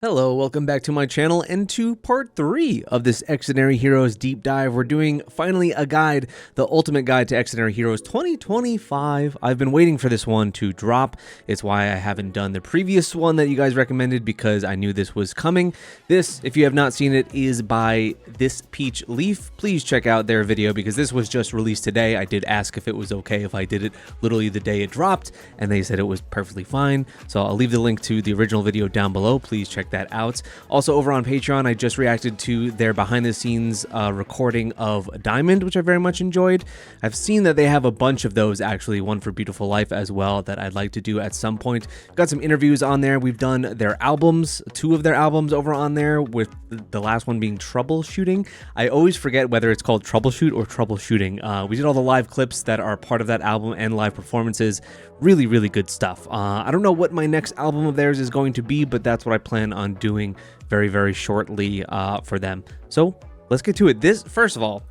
Hello, welcome back to my channel and to part 3 of this Xdinary Heroes deep dive. We're doing finally a guide, the ultimate guide to Xdinary Heroes 2025. I've been waiting for this one to drop. It's why I haven't done the previous one that you guys recommended, because I knew this was coming. This, if you have not seen it, is by This Peach Leaf. Please check out their video because this was just released today. I did ask if it was okay if I did it literally the day it dropped, and they said it was perfectly fine. So I'll leave the link to the original video down below. Please check that out. Also, over on Patreon, I just reacted to their behind the scenes recording of Diamond, which I very much enjoyed. I've seen that they have a bunch of those, actually, one for Beautiful Life as well, that I'd like to do at some point. Got some interviews on there. We've done their albums, 2 of their albums over on there, with the last one being Troubleshooting. I always forget whether it's called Troubleshoot or Troubleshooting. We did all the live clips that are part of that album and live performances. Really, really good stuff. I don't know what my next album of theirs is going to be, but that's what I plan on doing very, very shortly for them. So let's get to it. This, first of all,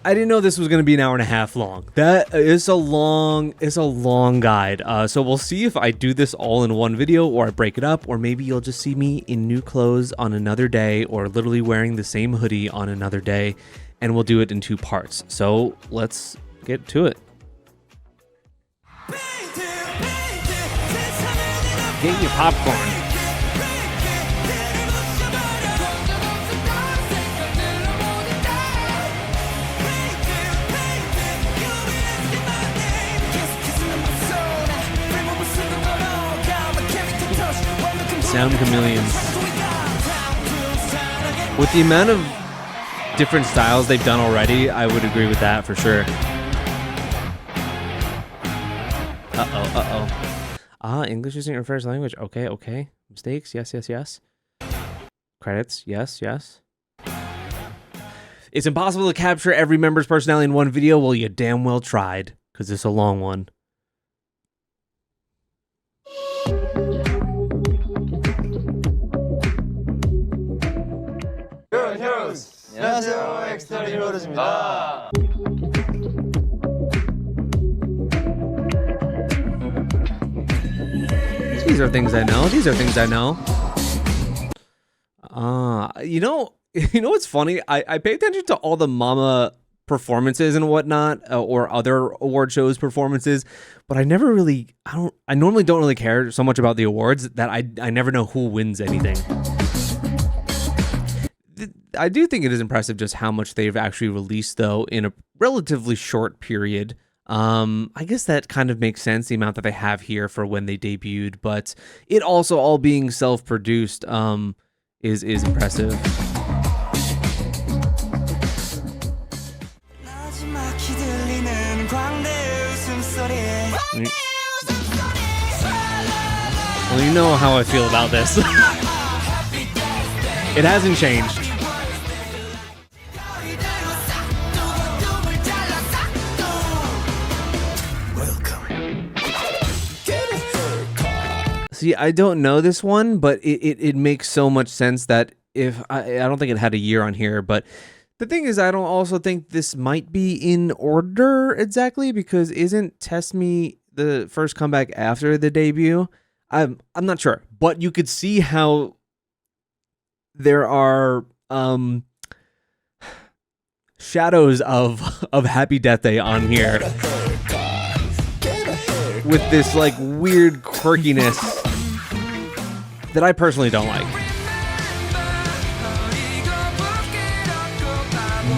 I didn't know this was going to be an hour and a half long. That is a long guide. So we'll see if I do this all in one video or I break it up, or maybe you'll just see me in new clothes on another day, or literally wearing the same hoodie on another day, and we'll do it in 2 parts. So let's get to it. Get your popcorn. Sound chameleons. With the amount of different styles they've done already, I would agree with that for sure. English isn't your first language. Okay. Mistakes? Yes. Credits? Yes. It's impossible to capture every member's personality in one video. Well, you damn well tried, because it's a long one. Heroes! 안녕하세요, Xdinary Heroes입니다. These are things I know. You know what's funny? I pay attention to all the mama performances and whatnot, or other award shows performances, but I normally don't really care so much about the awards that I never know who wins anything. I do think it is impressive just how much they've actually released, though, in a relatively short period. I guess that kind of makes sense, the amount that they have here for when they debuted, but it also all being self-produced is impressive. Well, you know how I feel about this. It hasn't changed. See, I don't know this one, but it makes so much sense that if I don't think it had a year on here, but the thing is, I don't also think this might be in order exactly, because isn't Test Me the first comeback after the debut? I'm not sure, but you could see how there are shadows of Happy Death Day on here with this like weird quirkiness that I personally don't like.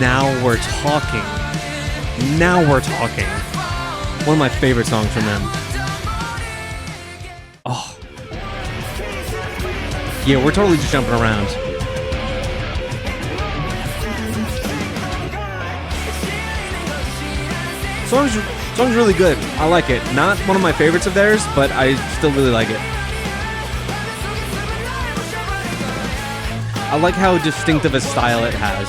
Now we're talking. One of my favorite songs from them. Oh. Yeah, we're totally just jumping around. Song's really good. I like it. Not one of my favorites of theirs, but I still really like it. I like how distinctive a style it has.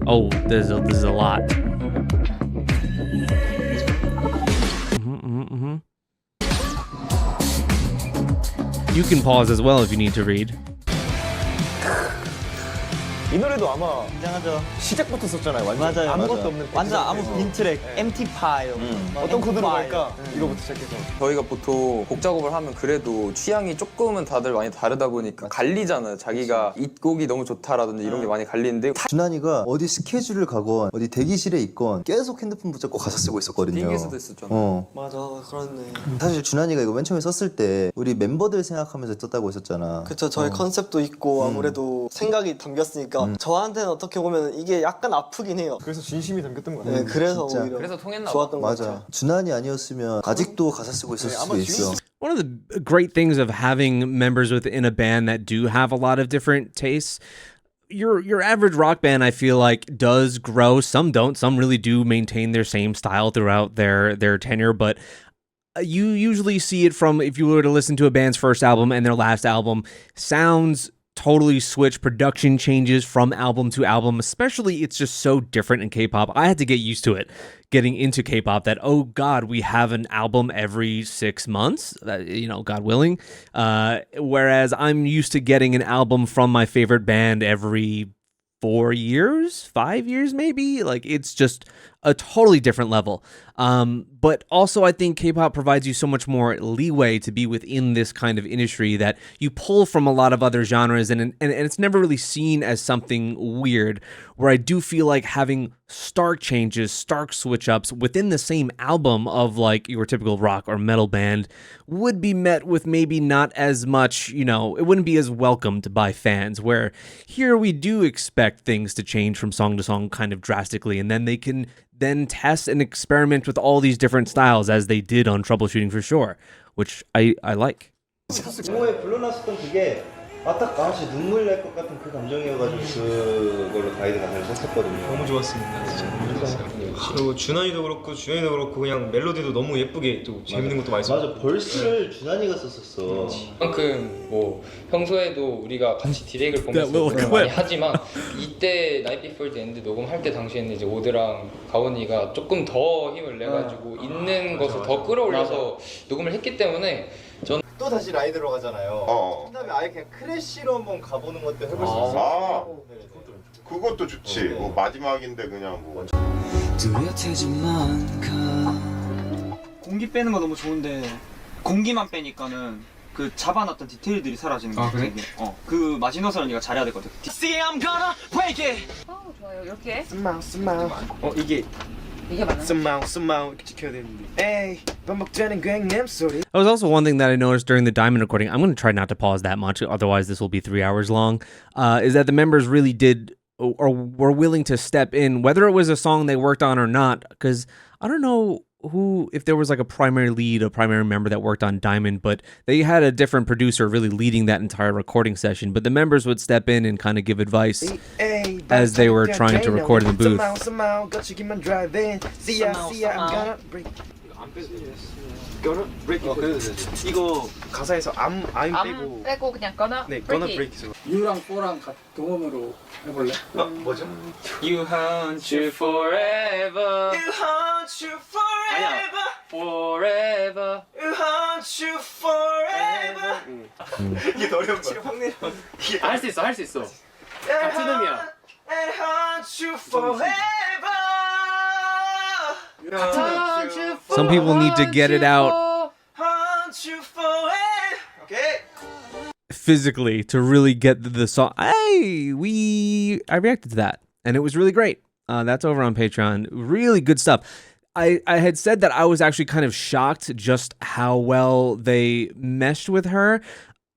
Oh, this is a lot. You can pause as well if you need to read. 이 노래도 아마 굉장하죠. 시작부터 썼잖아요. 완전 맞아요, 아무것도 맞아요. 없는 완전 아무 빈 트랙, 네. MT 파일. 어떤 코드로 갈까? 이거부터 시작해서. 저희가 보통 곡 작업을 하면 그래도 취향이 조금은 다들 많이 다르다 보니까 갈리잖아요. 자기가 이 곡이 너무 좋다라든지 이런 게 많이 갈리는데 준환이가 어디 스케줄을 가건 어디 대기실에 있건 계속 핸드폰 붙잡고 가사 쓰고 있었거든요. 비행기에서도 했었잖아요. 맞아, 그렇네. 사실 준환이가 이거 맨 처음에 썼을 때 우리 멤버들 생각하면서 썼다고 했었잖아. 그쵸, 저희 컨셉도 있고 아무래도 생각이 담겼으니까 저한테는 어떻게 보면 이게 약간 아프긴 해요. 그래서 진심이 담겼던 거 같아요. 네, 그래서 진짜. 오히려 그래서 통했나 봐. 좋았던 것 맞아. 같아요. 준환이 아니었으면 아직도 가사 쓰고 있을 수도 있어. One of the great things of having members within a band that do have a lot of different tastes, your average rock band, I feel like, does grow. Some don't. Some really do maintain their same style throughout their tenure, but you usually see it from, if you were to listen to a band's first album and their last album, sounds totally switch, production changes from album to album, especially it's just so different in K-pop. I had to get used to it getting into K-pop that, oh God, we have an album every 6 months, God willing. Whereas I'm used to getting an album from my favorite band every 4 years, 5 years maybe. Like, it's just a totally different level. But also I think K-pop provides you so much more leeway to be within this kind of industry that you pull from a lot of other genres, and it's never really seen as something weird, where I do feel like having stark changes, stark switch ups within the same album of like your typical rock or metal band would be met with maybe not as much, it wouldn't be as welcomed by fans, where here we do expect things to change from song to song kind of drastically, and then they can then test and experiment with all these different styles as they did on Troubleshooting for sure, which I like. 공모에 불러놨었던 그게 딱 아씨 눈물 날 것 같은 그 감정이어가지고 그걸로 가이드 가사를 썼었거든요. 너무 좋았습니다. 진짜 너무 좋았어요. 그리고 준환이도 그렇고 주현이도 그렇고 그냥 멜로디도 너무 예쁘게 또 재밌는 것도 많이 썼어요. 맞아, 벌스를 준환이가 썼었어. 그만큼 뭐 평소에도 우리가 같이 디렉을 보면서 노력을 많이 하지만 이때 Night Before the End 녹음할 때 당시에는 이제 오드랑 가온이가 조금 더 힘을 내가지고 있는 것을 더 끌어올려서 녹음을 했기 때문에 또 다시 라이드로 가잖아요. 그다음에 아예 그냥 크래쉬로 한번 가보는 것도 해볼 수 있어요. 그것도 좋지. 뭐 마지막인데 그냥 뭐. 공기 빼는 거 너무 좋은데 공기만 빼니까는 그 잡아놨던 디테일들이 사라지는 거 같아. 그래? 그 마지노선 언니가 잘해야 될 것 같아. See I'm gonna break it. 좋아요. 이렇게 스마우. 이게 맞나? 스마우 이렇게 지켜야 되는데. 에이, 반복되는 괭냄 소리. That was also one thing that I noticed during the Diamond recording. I'm going to try not to pause that much, otherwise this will be 3 hours long. Is that the members really did or were willing to step in, whether it was a song they worked on or not. Because I don't know if there was like a primary lead, a primary member that worked on Diamond, but they had a different producer really leading that entire recording session. But the members would step in and kind of give advice as they were trying to record in the booth. 이거 가사에서 I'm 빼고 빼고 그냥 gonna 네, break gonna it. break it. U랑 4랑 동음으로 해볼래? 뭐죠? You hunt you forever. You hunt you forever. Forever. You hunt you forever. 이게 더 어려운 거야. 확 내려. 할 수 있어. 같은 음이야. And hunt you forever. Some people need to get it out Hunt you forever. Okay. physically to really get the song. I reacted to that, and it was really great. That's over on Patreon. Really good stuff. I had said that I was actually kind of shocked just how well they meshed with her.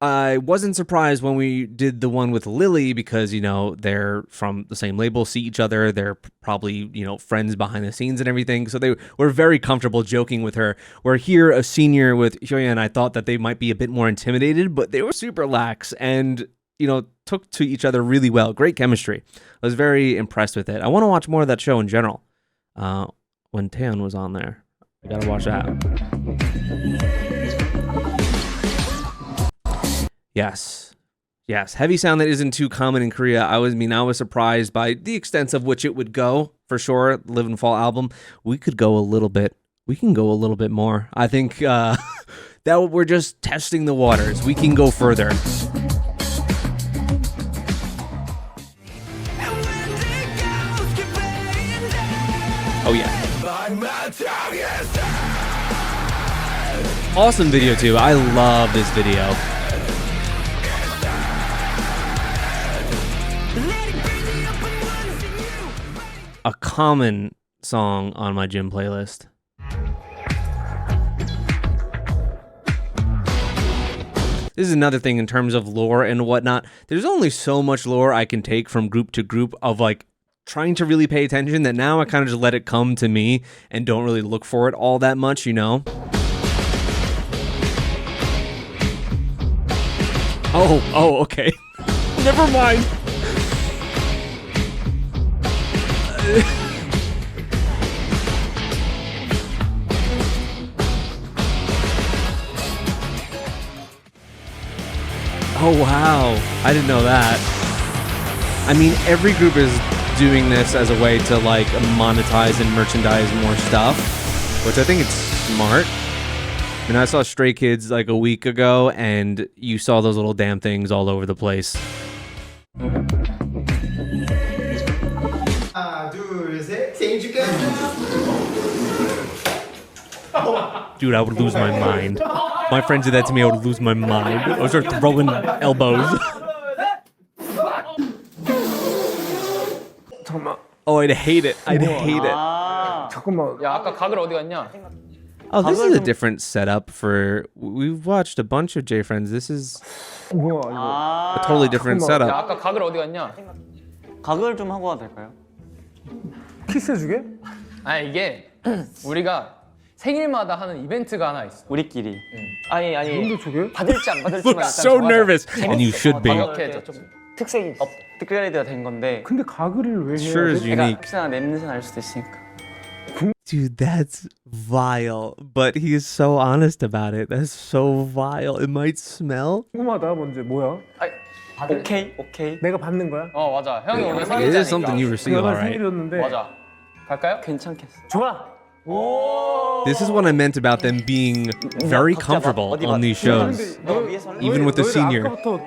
I wasn't surprised when we did the one with Lily because, they're from the same label, see each other. They're probably, friends behind the scenes and everything. So they were very comfortable joking with her. Where here, a senior with Hyoyeon, I thought that they might be a bit more intimidated, but they were super lax and, took to each other really well. Great chemistry. I was very impressed with it. I want to watch more of that show in general. When Taeyeon was on there. I gotta watch that. Yes. Heavy sound that isn't too common in Korea. I was surprised by the extent of which it would go, for sure. Live and Fall album. We can go a little bit more. I think that we're just testing the waters. We can go further. Oh yeah. Awesome video too. I love this video. A common song on my gym playlist. This is another thing in terms of lore and whatnot. There's only so much lore I can take from group to group of like trying to really pay attention, that now I kind of just let it come to me and don't really look for it all that much, you know? Oh, okay. Never mind. Oh wow, I didn't know that. I mean, every group is doing this as a way to like monetize and merchandise more stuff, which I think it's smart. And I saw Stray Kids like a week ago, and you saw those little damn things all over the place. Dude, I would lose my mind. My friends did that to me, I would lose my mind. I would start throwing elbows. Oh, I'd hate it. I'd hate it. 잠깐만. 야, 아까 가글 어디 갔냐? Oh, this is a different setup for... We've watched a bunch of J-Friends. This is 뭐야 이거? a totally different 야, setup. 아까 가글 어디 갔냐? 가글 좀 하고 와도 될까요? 키스해주게? 아, 이게 우리가 생일마다 하는 이벤트가 하나 있어. 우리끼리. 아니 눈도 주게? 받을지 안 받을지만 Look 일단 so 정하자. nervous. And you should be. 이렇게 좀 특색이 업그레이드가 된 건데. 근데 가글을 왜 해야 Sure is 돼? unique. 혹시나 냄새 날 수도 있으니까. Dude, that's vile. But he is so honest about it. That's so vile. It might smell. 궁금하다 뭔지 뭐야? 오케이. 내가 받는 거야? 어, 맞아. 형이 오늘 It is something 생일자니까. you receive, 내가 alright. 생일이었는데 맞아. 갈까요? 괜찮겠어. 좋아. This is what I meant about them being very comfortable on these shows. 너 위에서 할래? Even with the 너희들 senior. 아까부터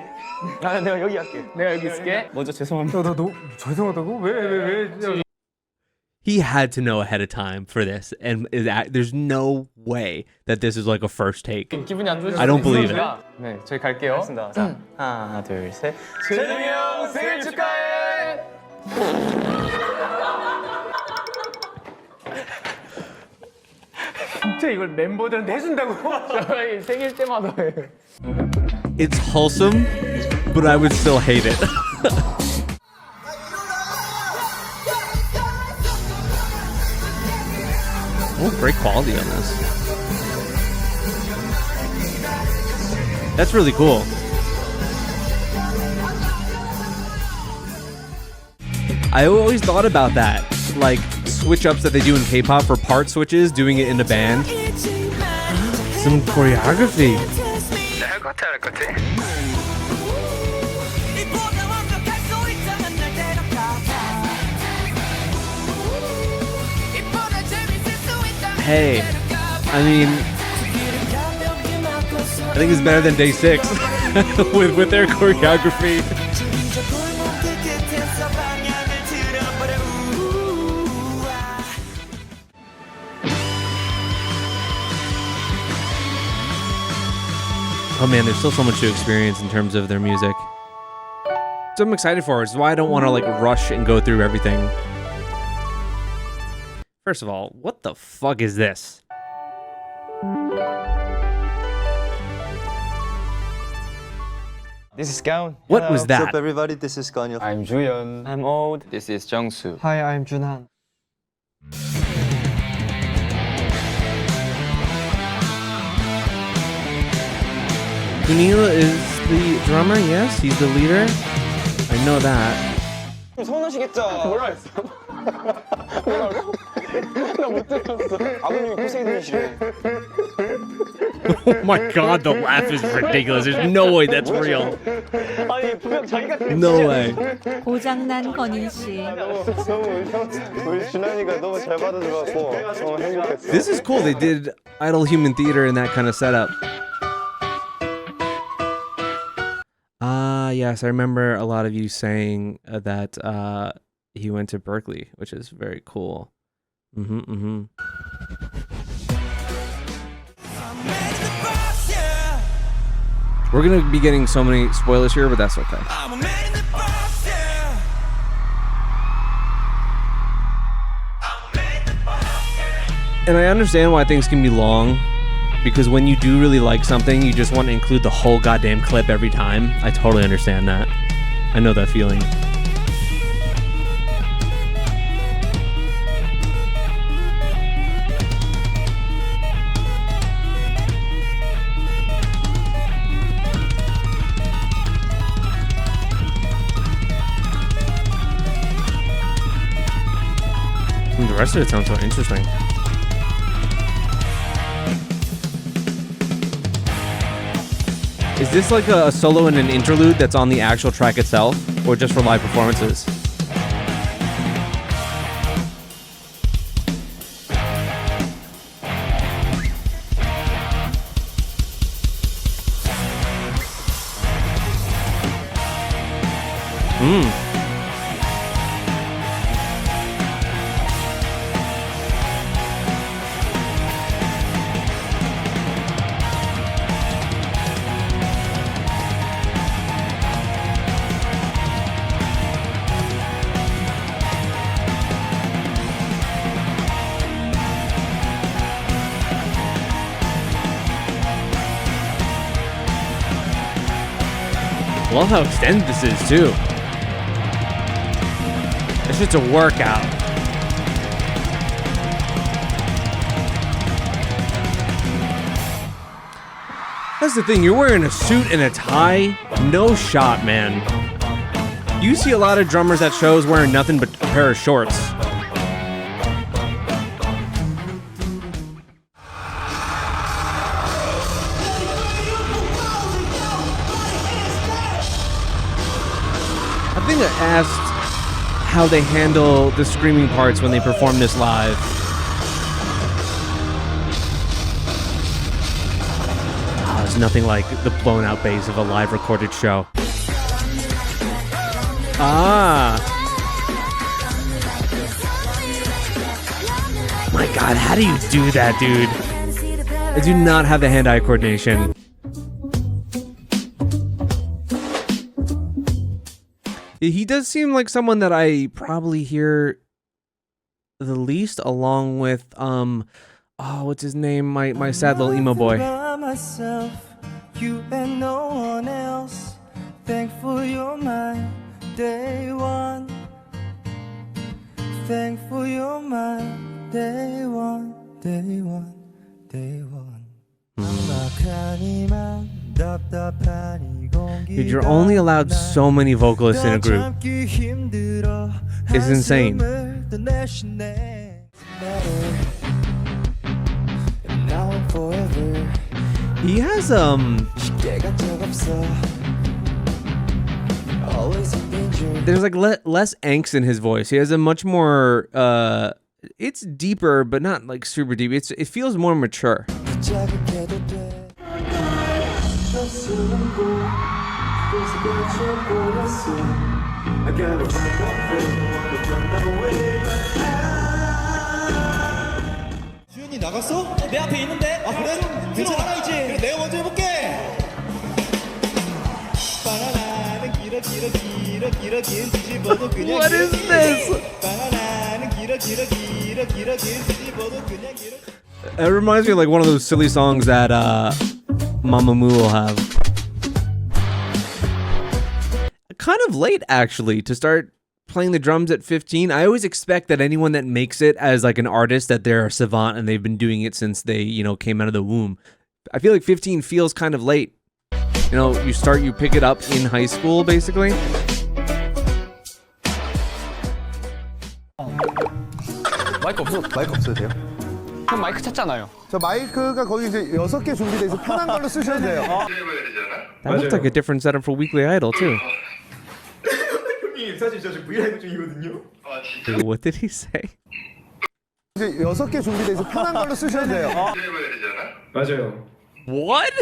아, 내가 여기 할게. 내가 여기 있을게. 먼저 죄송합니다. 너 죄송하다고? 왜? He had to know ahead of time for this, and there's no way that this is like a first take. 기분이 안 좋으실 I don't 수도 believe 있으니까. 네, 저희 갈게요. 알겠습니다. 자, 하나, 둘, 셋. 재정이 형 생일 축하해. 진짜 이걸 멤버들한테 해준다고? 저희 생일 때마다 해. It's wholesome, but I would still hate it. Oh, great quality on this. That's really cool. I always thought about that, like switch ups that they do in K-pop for part switches, doing it in a band. Some choreography. Hey, I mean, I think it's better than Day 6 with their choreography. Oh man, there's still so much to experience in terms of their music. So I'm excited for it. It's why I don't want to like rush and go through everything. First of all, what the fuck is this? This is Gaon. What was What's up, that? everybody? This is Ganyo. I'm Juyeon. I'm old. This is 정수. Hi, I'm Junhan. Kunil is the drummer, yes? He's the leader? I know that. 서운하시겠죠? 뭐라 했어? 나못 들었어. 아버님이 고생 중이시래. Oh my god, the laugh is ridiculous. There's no way that's real. 아니 분명 자기가 No way. 고장난 건인 씨. 우리 준환이가 너무 잘 받아줘갖고 너무 행복했어. This is cool. They did Idle Human Theater in that kind of setup. Yes, I remember a lot of you saying that he went to Berkeley, which is very cool. We're gonna be getting so many spoilers here, but that's okay. And I understand why things can be long, because when you do really like something, you just want to include the whole goddamn clip every time. I totally understand that. I know that feeling. And the rest of it sounds so interesting. Is this like a solo and an interlude that's on the actual track itself, or just for live performances? Love how extended this is too. It's just a workout. That's the thing, you're wearing a suit and a tie, no shot, man. You see a lot of drummers at shows wearing nothing but a pair of shorts. I think I asked how they handle the screaming parts when they perform this live. There's nothing like the blown out bass of a live recorded show. My God, how do you do that, dude? I do not have the hand-eye coordination. He does seem like someone that I probably hear the least, along with what's his name? My sad little emo boy. Myself, you and no one else. Thankful you're my day one. Thankful you're my day one, day one, day one. Dude, you're only allowed so many vocalists in a group. It's insane. He has there's like less angst in his voice. He has a much more it's deeper, but not like super deep. It feels more mature. 주연이 나갔어? 내 앞에 있는데? 아 그래? 괜찮아 알아있지? 그래 내가 먼저 해볼게. 바나나는 길어 길어 길어 길어 긴 뒤집어도 그냥 What is this? 바나나는 길어 길어 길어 길어 긴 뒤집어도 그냥 길어. It reminds me of like one of those silly songs that Mamamoo will have. Kind of late, actually, to start playing the drums at 15. I always expect that anyone that makes it as like an artist, that they're a savant and they've been doing it since they, came out of the womb. I feel like 15 feels kind of late. You pick it up in high school, basically. 마이크 없어도 돼요? 형 마이크 찾잖아요. 저 마이크가 거기 이제 6개 준비돼 있어. 편한 걸로 쓰셔도 돼요. That looks like a different setup for Weekly Idol too. 형님 사실 저 지금 브이라이브 중이거든요. 아 진짜? What did he say? 이제 6개 준비돼 있어. 편한 걸로 쓰셔도 돼요. 맞아요. What?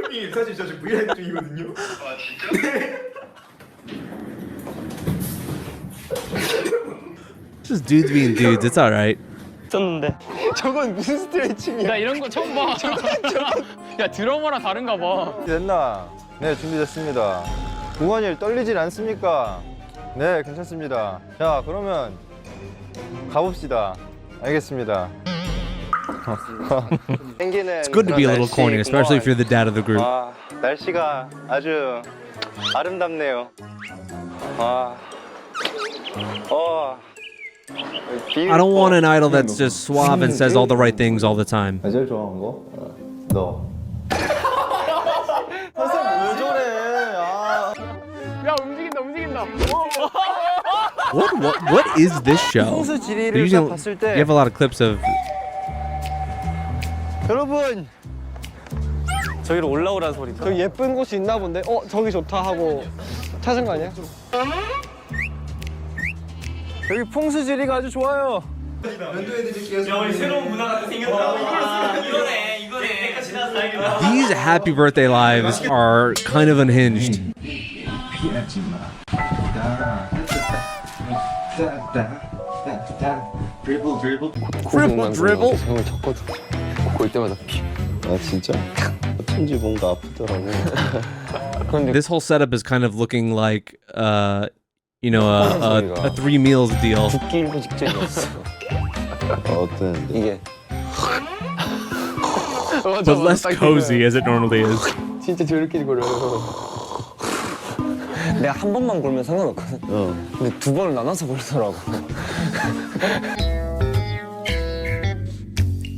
형님 사실 저 지금 브이라이브 중이거든요. 아 진짜? Just dudes being dudes. It's all right. 있었는데 저건 무슨 스트레칭이야? 나 이런 거 처음 봐. 야 드러머랑 다른가 봐. 됐나? 네, 준비됐습니다. 동원이 떨리질 않습니까? 네, 괜찮습니다. 자, 그러면 가봅시다. 알겠습니다. It's good to be a little corny, especially if you're the dad of the group. 아, 날씨가 아주 아름답네요. I don't want an idol that's just suave and says all the right things all the time. 제일 좋아하는 거? 너. 선생님 왜 저래? 아. 야 움직인다. What is this show? They're using, you have a lot of clips of. 여러분 저기로 올라오라는 소리다. 저기 예쁜 곳이 있나 본데. 저기 좋다 하고 찾은 거 아니야? 여기 풍수지리가 아주 좋아요. 면도해드릴게요. 야 우리 새로운 문화가 생겼다. 이거네. 내가 지나서 다행이다. These happy birthday lives are kind of unhinged. Dribble dribble. 형을 쳤거든. 볼 때마다 피. 아 진짜? 어쩐지 뭔가 아프더라고. This whole setup is kind of looking like, you know, a 3 meals deal. 죽기 일부 직전이었어. 어떤? 이게. But less cozy as it normally is. 진짜 저렇게 걸어요. 내가 한 번만 걸면 상관없거든. 근데 두 번을 나눠서 걸더라고.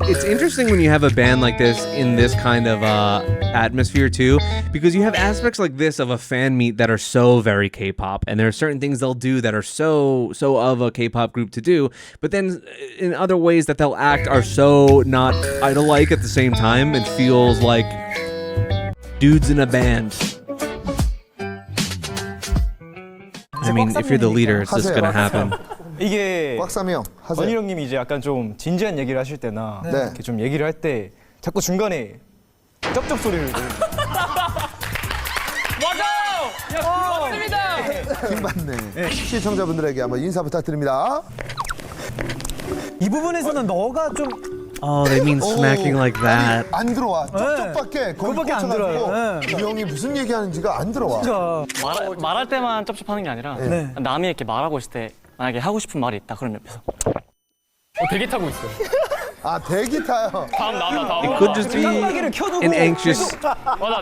It's interesting when you have a band like this in this kind of atmosphere too, because you have aspects like this of a fan meet that are so very K-pop, and there are certain things they'll do that are so of a K-pop group to do, but then in other ways that they'll act are so not idol-like at the same time. It feels like dudes in a band. I mean, if you're the leader, it's just gonna happen. 이게 꽉삼형 하세요. 건일 형님이 이제 약간 좀 진지한 얘기를 하실 때나 네. 이렇게 좀 얘기를 할 때 자꾸 중간에 쩝쩝 소리를 맞아! 맞습니다! 킹받네. 시청자분들에게 한번 인사 부탁드립니다. 이 부분에서는 너가 좀 Oh, they mean smacking like that. 안 들어와. 쪽쪽밖에 거기 그거밖에 안 들어요. 꽂혀가지고 이 형이 무슨 얘기하는지가 안 들어와. 말할 때만 쩝쩝하는 게 아니라 남이 이렇게 말하고 있을 때 만약에 하고 싶은 말이 있다 그러면 옆에서 대기 타고 있어. 아 대기 타요. 다음 나다 다음. It could just be an anxious,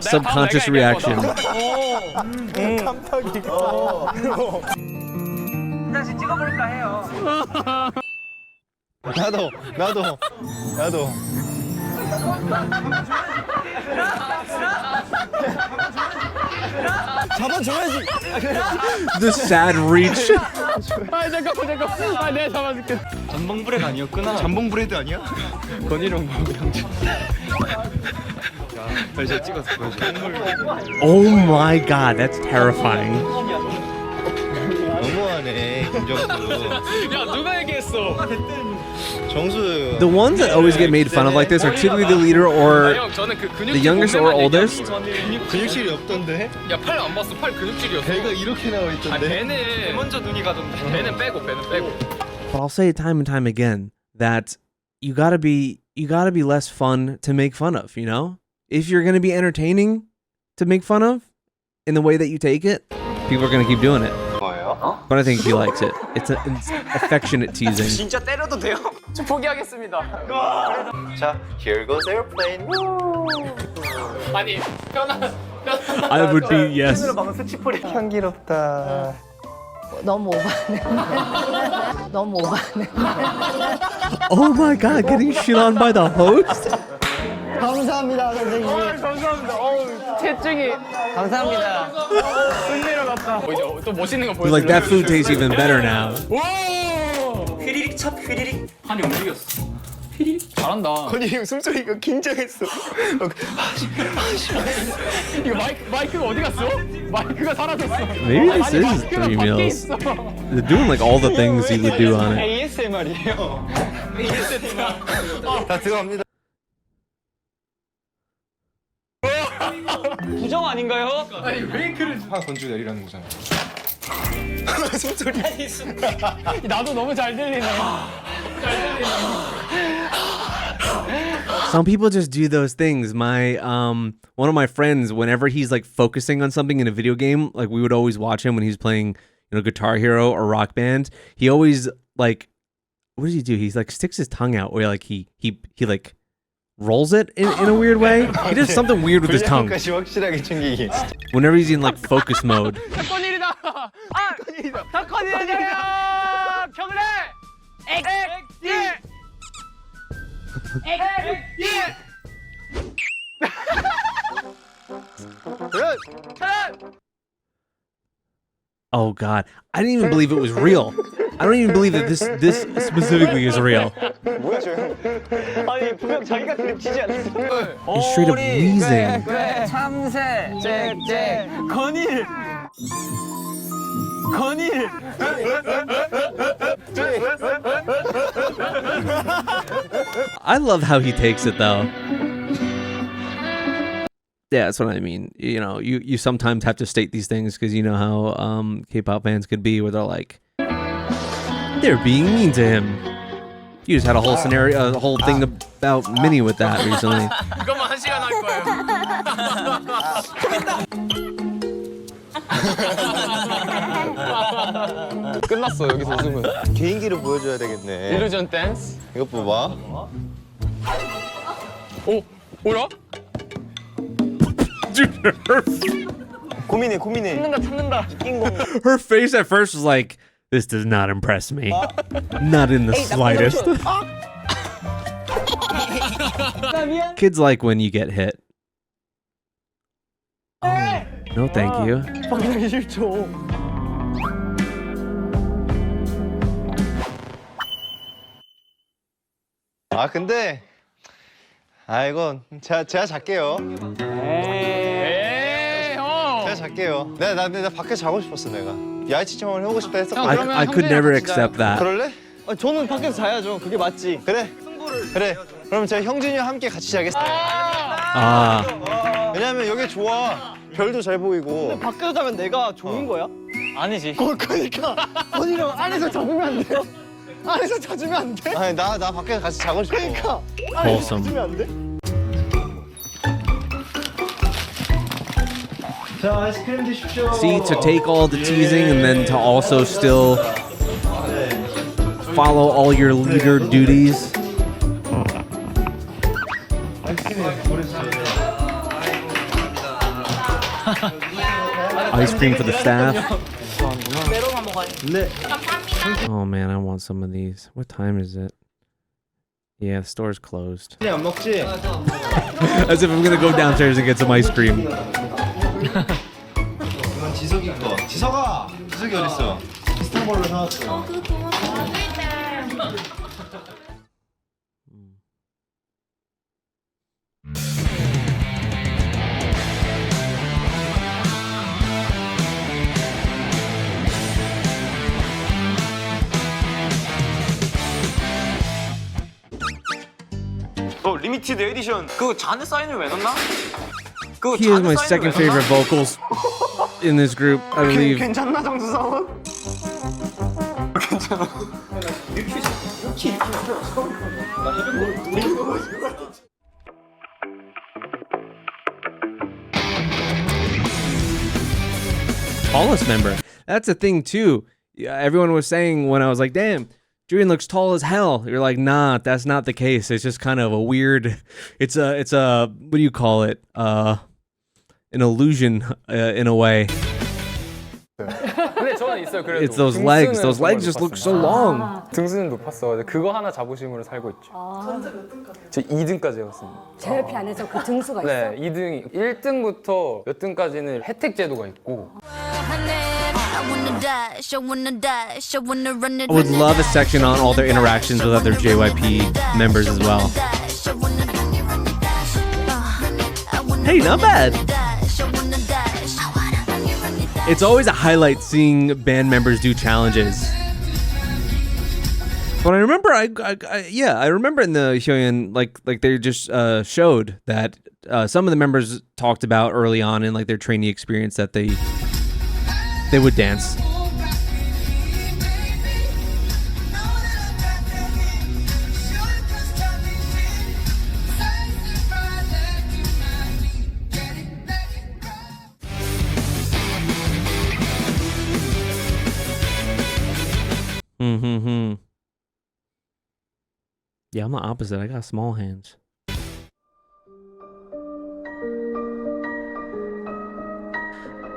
subconscious reaction. 다시 찍어볼까 해요. 나도. 잡아줘야지. The sad reach. 아 잠깐만. 아 내가 잡아줄게. 전봉 브레드 아니었구나. 전봉 브레드 아니야? 건이랑 형제. 제가 찍어서 보여줘. Oh my god, that's terrifying. 너무하네, 김정수. 야 누가 얘기했어? 정수. The ones that always get made fun of like this are typically the leader or 형 저는 그 근육질 the youngest or oldest. 근육질이 없던데? 야 팔 안 봤어. 팔 근육질이었어. 배가 이렇게 나와 있던데? 아 배는 먼저 눈이 가던데. 배는 빼고. But I'll say it time and time again that you gotta be less fun to make fun of, you know? If you're gonna be entertaining to make fun of in the way that you take it, people are gonna keep doing it. But I think he likes it. It's affectionate teasing. 진짜 때려도 돼요? 저 포기하겠습니다. 자, here goes airplane. 아니 편안. I would be yes. 향기롭다. 너무 오바네. 너무 오바네. Oh my god, getting shit on by the host? 감사합니다 선생님. 감사합니다. 채증이. 감사합니다. 승리로 갔다. 이제 또 멋있는 거 He's 보여줄래? like, that food tastes even better now. 휘리릭 첫 휘리릭. 한이 움직였어. 잘한다. 건이 형 숨소리가 긴장했어. 이거 마이크가 어디 갔어? 마이크가 사라졌어. Maybe this is 3 meals. They're doing like all the things he would do on it. ASMR이에요. 다 들어갑니다. 부정 아닌가요? 아니 웨이크를 하나 던지고 내리라는 거잖아. 숨소리. 나도 너무 잘 들리네. Some people just do those things. My one of my friends, whenever he's like focusing on something in a video game, like we would always watch him when he's playing, you know, Guitar Hero or Rock Band. He always like, what does he do? He's like sticks his tongue out, or like he like rolls it in a weird way. He does something weird with his tongue. Whenever he's in like focus mode. Oh God, I didn't even believe it was real. I don't even believe that this specifically is real. He's straight up wheezing. 참새, 잭, 건일. I love how he takes it though. Yeah, that's what I mean. You know, you sometimes have to state these things because you know how K-pop fans could be, where they're like, they're being mean to him. You just had a whole scenario, a whole thing about Minnie with that recently. 끝났어 여기서 웃으면. 개인기를 보여줘야 되겠네. 일루전 댄스. 이거 봐봐. 오, 뭐야? 고민해. 찾는다. Her face at first was like, this does not impress me. Not in the slightest. Kids like when you get hit. Oh, no thank you. 확인하기 싫죠. 아 근데 이건 제가 잘게요. 제가 잘게요. 나 밖에 자고 싶었어 내가. 야외 체험을 해보고 싶다 했었거든. I could never accept that. 그럴래? 저는 밖에서 자야죠. 그게 맞지. 그래. 그럼 제가 형준이와 함께 같이 자겠습니다. 왜냐면 여기 좋아. 별도 잘 보이고. 근데 밖에서 자면 내가 종인 거야? 아니지. 그러니까 어디로 안에서 자주면 안 돼요? 안에서 자주면 안 돼? 아니 나 밖에서 같이 자고 싶어. 그러니까 안에서 Wholesome. 자주면 안 돼? 자 아이스크림 드십시오. See, to take all the teasing and then to also still follow all your leader duties. Ice cream for the staff. Oh man, I want some of these. What time is it? Yeah, the store's closed. 안 먹지? As if I'm gonna go downstairs and get some ice cream. 이건 지석이 거. 지석이 어딨어? 비슷한 걸로 사왔어. 리미티드 에디션. 그거 잔에 사인을 왜 넣나? He is my second favorite vocals in this group, I believe. 괜찮나 정수사원? 괜찮아. 이렇게 Tallest member. That's a thing too. Yeah, everyone was saying when I was like, damn, Julian looks tall as hell. You're like, nah, that's not the case. It's just kind of a weird, it's a, what do you call it? An illusion in a way. 근데 저는 있어요. 그래도. It's those legs. Those legs just look so long. 등수는 높았어. 그거 하나 자부심으로 살고 있죠. 저 2등까지 갔습니다. JYP 안에서 그 등수가 있어? 네, 2등, 1등부터 몇 등까지는 혜택 제도가 있고. I would love a section on all their interactions with other JYP members as well. Hey, not bad. It's always a highlight seeing band members do challenges. But I remember, I remember in the Hyoyeon, like they just showed that some of the members talked about early on in like their trainee experience that they would dance. Yeah, I'm the opposite. I got small hands.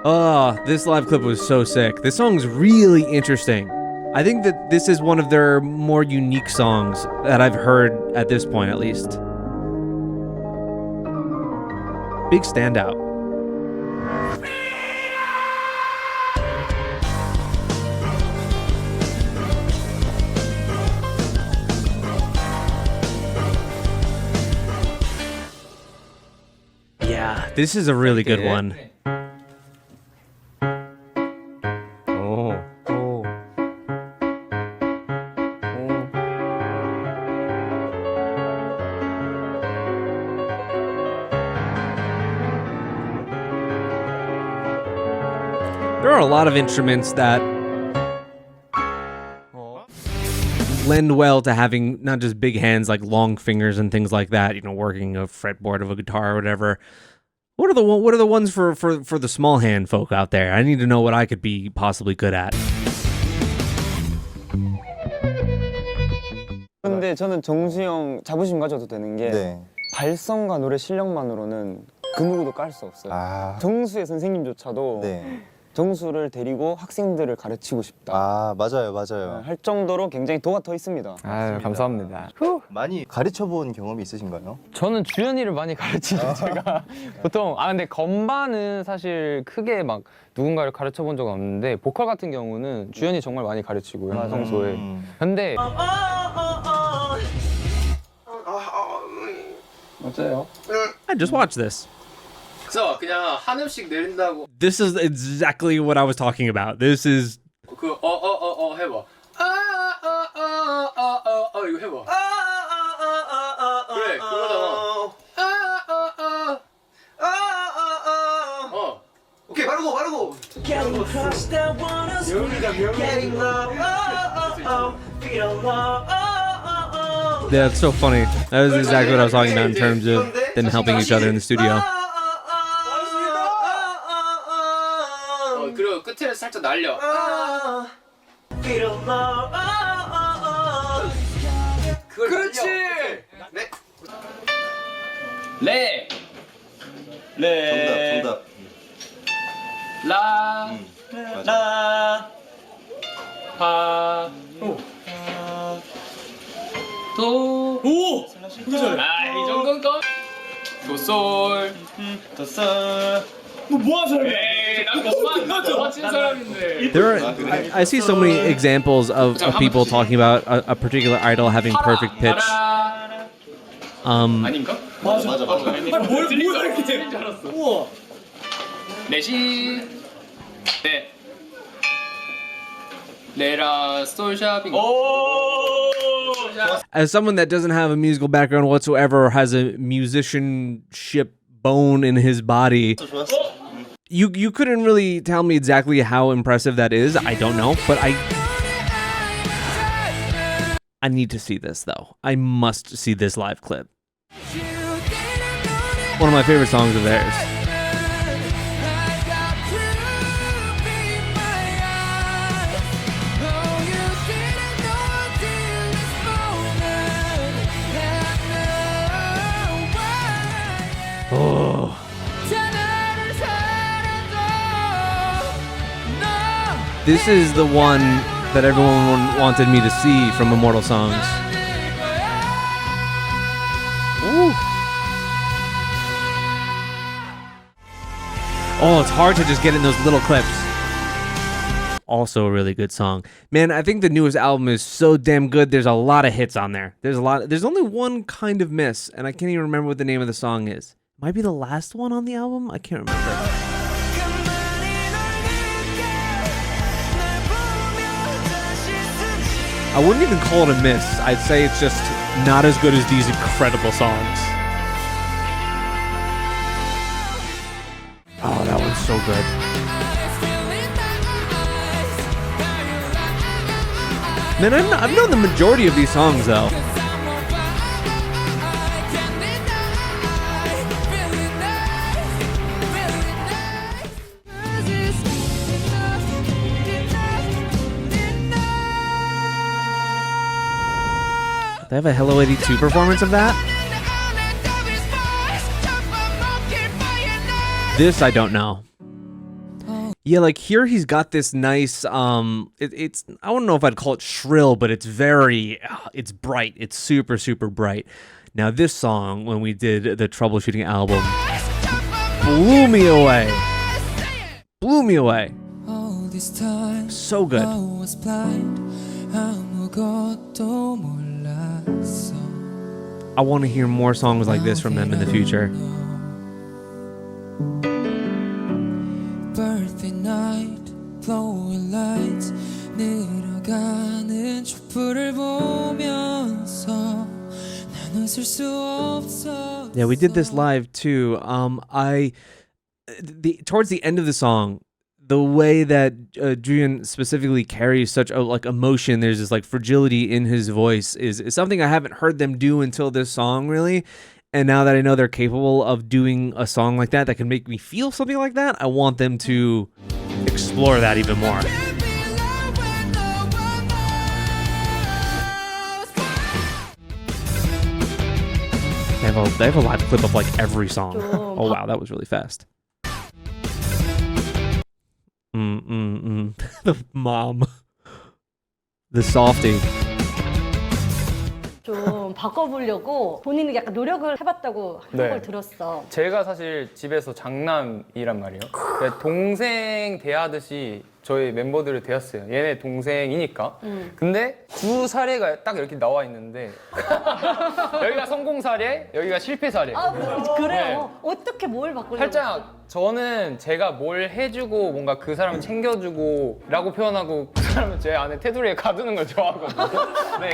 Oh, this live clip was so sick. This song's really interesting. I think that this is one of their more unique songs that I've heard at this point, at least. Big standout. Yeah, this is a really good one. There are a lot of instruments that lend well to having not just big hands, like long fingers and things like that, you know, working a fretboard of a guitar or whatever. What are the ones for the small hand folk out there? I need to know what I could be possibly good at. 근데 저는 정수 형 자부심 가져도 되는 게 발성과 노래 실력만으로는 그 누구도 깔 수 없어요. 정수의 선생님조차도 정수를 데리고 학생들을 가르치고 싶다. 맞아요. 할 정도로 굉장히 도가 터 있습니다. 아유, 감사합니다. 많이 가르쳐본 경험이 있으신가요? 저는 주연이를 많이 가르치죠. 제가 보통 근데 건반은 사실 크게 막 누군가를 가르쳐본 적은 없는데 보컬 같은 경우는 주연이 정말 많이 가르치고요. 평소에. 근데 맞아요. I just watched this. 그래서 그냥 한 음씩 내린다고. This is exactly what I was talking about. This is 그 해봐. 이거 해봐. 그래 그거잖아. 오케이 바르고. Yeah, it's so funny. That was exactly what I was talking about in terms of them helping each other in the studio. 그리고 끝에를 살짝 날려. 그렇지. 레. 정답. 라. 파. 도. 오. 이 정도는 또. 도솔. I see so many examples of people talking about a particular idol having perfect pitch. 아닌가? 맞아. 뭘 이렇게 우와. 레시. 네. 레라 솔샵인. As someone that doesn't have a musical background whatsoever or has a musicianship bone in his body, you couldn't really tell me exactly how impressive that is. I don't know, but I need to see this though. I must see this live clip. One of my favorite songs of theirs. Oh. This is the one that everyone wanted me to see from Immortal Songs. Ooh. Oh, it's hard to just get in those little clips. Also a really good song. Man, I think the newest album is so damn good. There's a lot of hits on there. There's only one kind of miss, and I can't even remember what the name of the song is. Might be the last one on the album? I can't remember. I wouldn't even call it a miss. I'd say it's just not as good as these incredible songs. Oh, that one's so good. Man, I've known the majority of these songs though. I have a Hello 82 performance of that? This I don't know. Yeah, like here he's got this nice, it's I don't know if I'd call it shrill, but it's very, it's bright. It's super, super bright. Now this song, when we did the Troubleshooting album, blew me away. Blew me away. So good. I want to hear more songs like this from them in the future. Birthday night, glowing lights, 늘어가는 촛불을 보면서 난 웃을 수 없어. Yeah, we did this live too. Towards the end of the song, the way that Juyeon specifically carries such a like emotion, there's this like fragility in his voice, is something I haven't heard them do until this song, really. And now that I know they're capable of doing a song like that can make me feel something like that, I want them to explore that even more. They have a live clip of like every song. Oh wow, that was really fast. The mom. The softie. 좀 바꿔보려고 본인이 약간 노력을 해봤다고 한 걸 들었어. 제가 사실 집에서 장남이란 말이에요. 동생 대하듯이 저희 멤버들을 대했어요. 얘네 동생이니까. 근데 두 사례가 딱 이렇게 나와 있는데 여기가 성공 사례, 여기가 실패 사례. 아, 그래요? 네. 어떻게 뭘 바꾸려고? 살짝 저는 제가 뭘 해주고 뭔가 그 사람을 챙겨주고 라고 표현하고 그 사람은 제 안에 테두리에 가두는 걸 좋아하거든요. 네.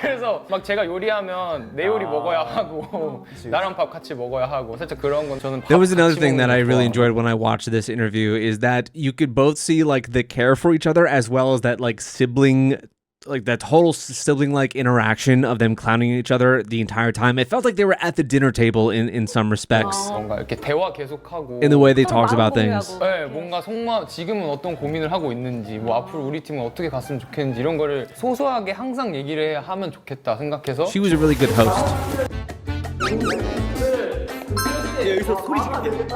그래서 막 제가 요리하면 내 요리 먹어야 하고 나랑 밥 같이 먹어야 하고 살짝 그런 건 저는 밥 There was another 같이 thing that I 먹는 거 really 좋아하고. enjoyed when I watched this interview is that you could both see like the care for each other as well as that like sibling, like that total sibling-like interaction of them clowning each other the entire time. It felt like they were at the dinner table in some respects. 뭔가 이렇게 대화 계속하고 In the way they talked about things. 네, 뭔가 속마음 지금은 어떤 고민을 하고 있는지 뭐 앞으로 우리 팀은 어떻게 갔으면 좋겠는지 이런 거를 소소하게 항상 얘기를 하면 좋겠다 생각해서 She was a really good host. 여기서 소리 지르게.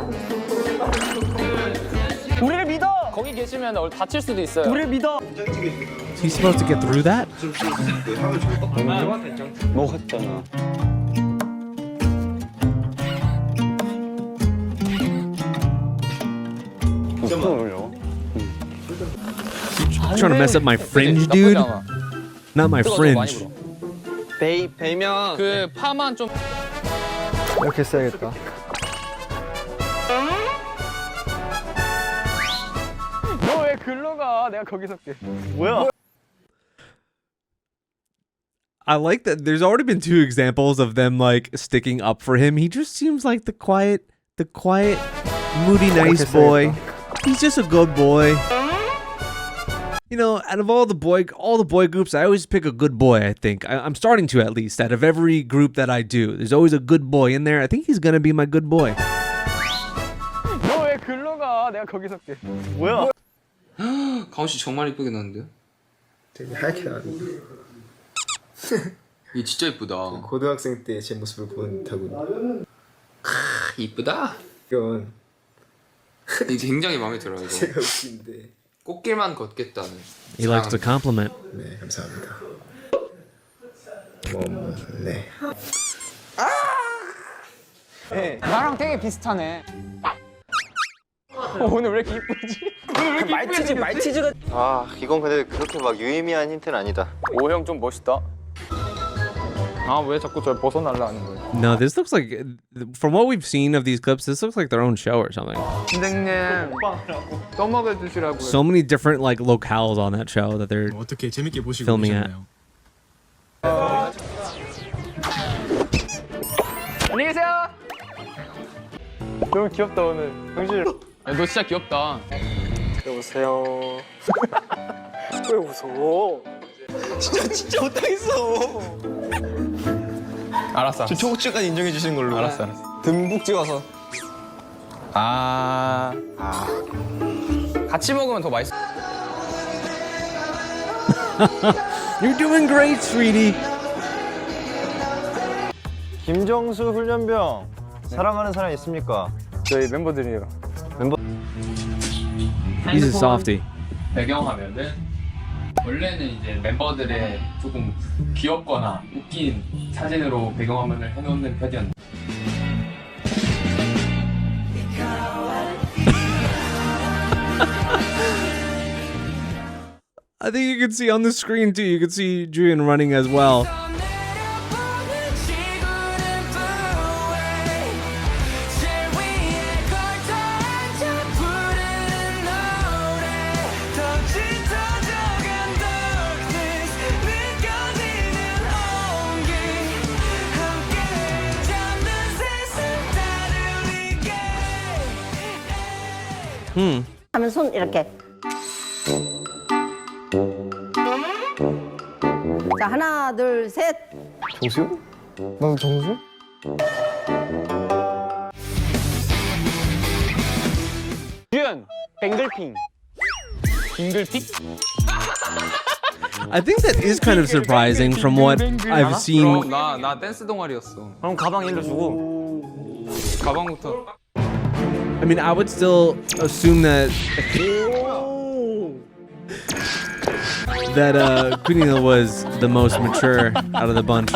우리를 믿어! 거기 계시면 다칠 수도 있어요. 우리를 믿어. Is he supposed to get through that? 먹었잖아. Trying to mess up my fringe, dude? Not my fringe. 베이면 그 파만 좀 이렇게 써야겠다. 너 왜 글로 가? 내가 거기 설게. 뭐야? I like that there's already been 2 examples of them like sticking up for him. He just seems like the quiet, moody, nice boy. He's just a good boy. You know, out of all the boy groups, I always pick a good boy, I think. I'm starting to, at least. Out of every group that I do, there's always a good boy in there. I think he's gonna be my good boy. 너 왜 글로 가? 내가 거기 설게. 뭐야? 가온 씨 정말 이쁘게 나는데요? 되게 하얗게 나는데. 이 진짜 이쁘다. 고등학생 때 제 모습을 보는 듯하고. 이쁘다. 이건 이게 굉장히 마음에 들어요. 이거. 제가 웃긴데. 꽃길만 걷겠다는. He likes to compliment. 네, 감사합니다. 네. 네, 나랑 되게 비슷하네. 오늘 왜 이렇게 이쁘지? 오늘 왜 이렇게 이쁘지? 말티즈가. 아 이건 근데 그렇게 막 유의미한 힌트는 아니다. 오형 좀 멋있다. 아 왜 자꾸 저 벗어날라 하는 거예요? No, this looks like, from what we've seen of these clips, this looks like their own show or something. 선생님 떠먹여 주시라고요. So many different like locales on that show that they're 어떻게 재밌게 보시고 filming at. 안녕히 계세요. 너무 귀엽다 오늘. 정실. 야, 너 진짜 귀엽다. 여보세요. 왜 웃어? 진짜 못하겠어. 알았어. 저 초고추까지 인정해 주시는 걸로. 알았어. 듬뿍 찍어서. 같이 먹으면 더 맛있어. You're doing great, sweetie. 김정수 훈련병 사랑하는 사람 있습니까? 저희 멤버들이요. He's a softie. 배경화면은 원래는 이제 멤버들의 조금 귀엽거나 웃긴 사진으로 배경화면을 해놓는 편이었는데 I think you can see on the screen too. You can see Julian running as well. 하면 손 이렇게. 자, 하나, 둘, 셋. 정수요? 나도 정수? 주연, 뱅글핑. 빙글픽? I think that is kind of surprising from what I've seen. 그럼 나 댄스 동아리였어. 그럼 가방 일러주고. 가방부터. I mean, I would still assume that Kunina was the most mature out of the bunch.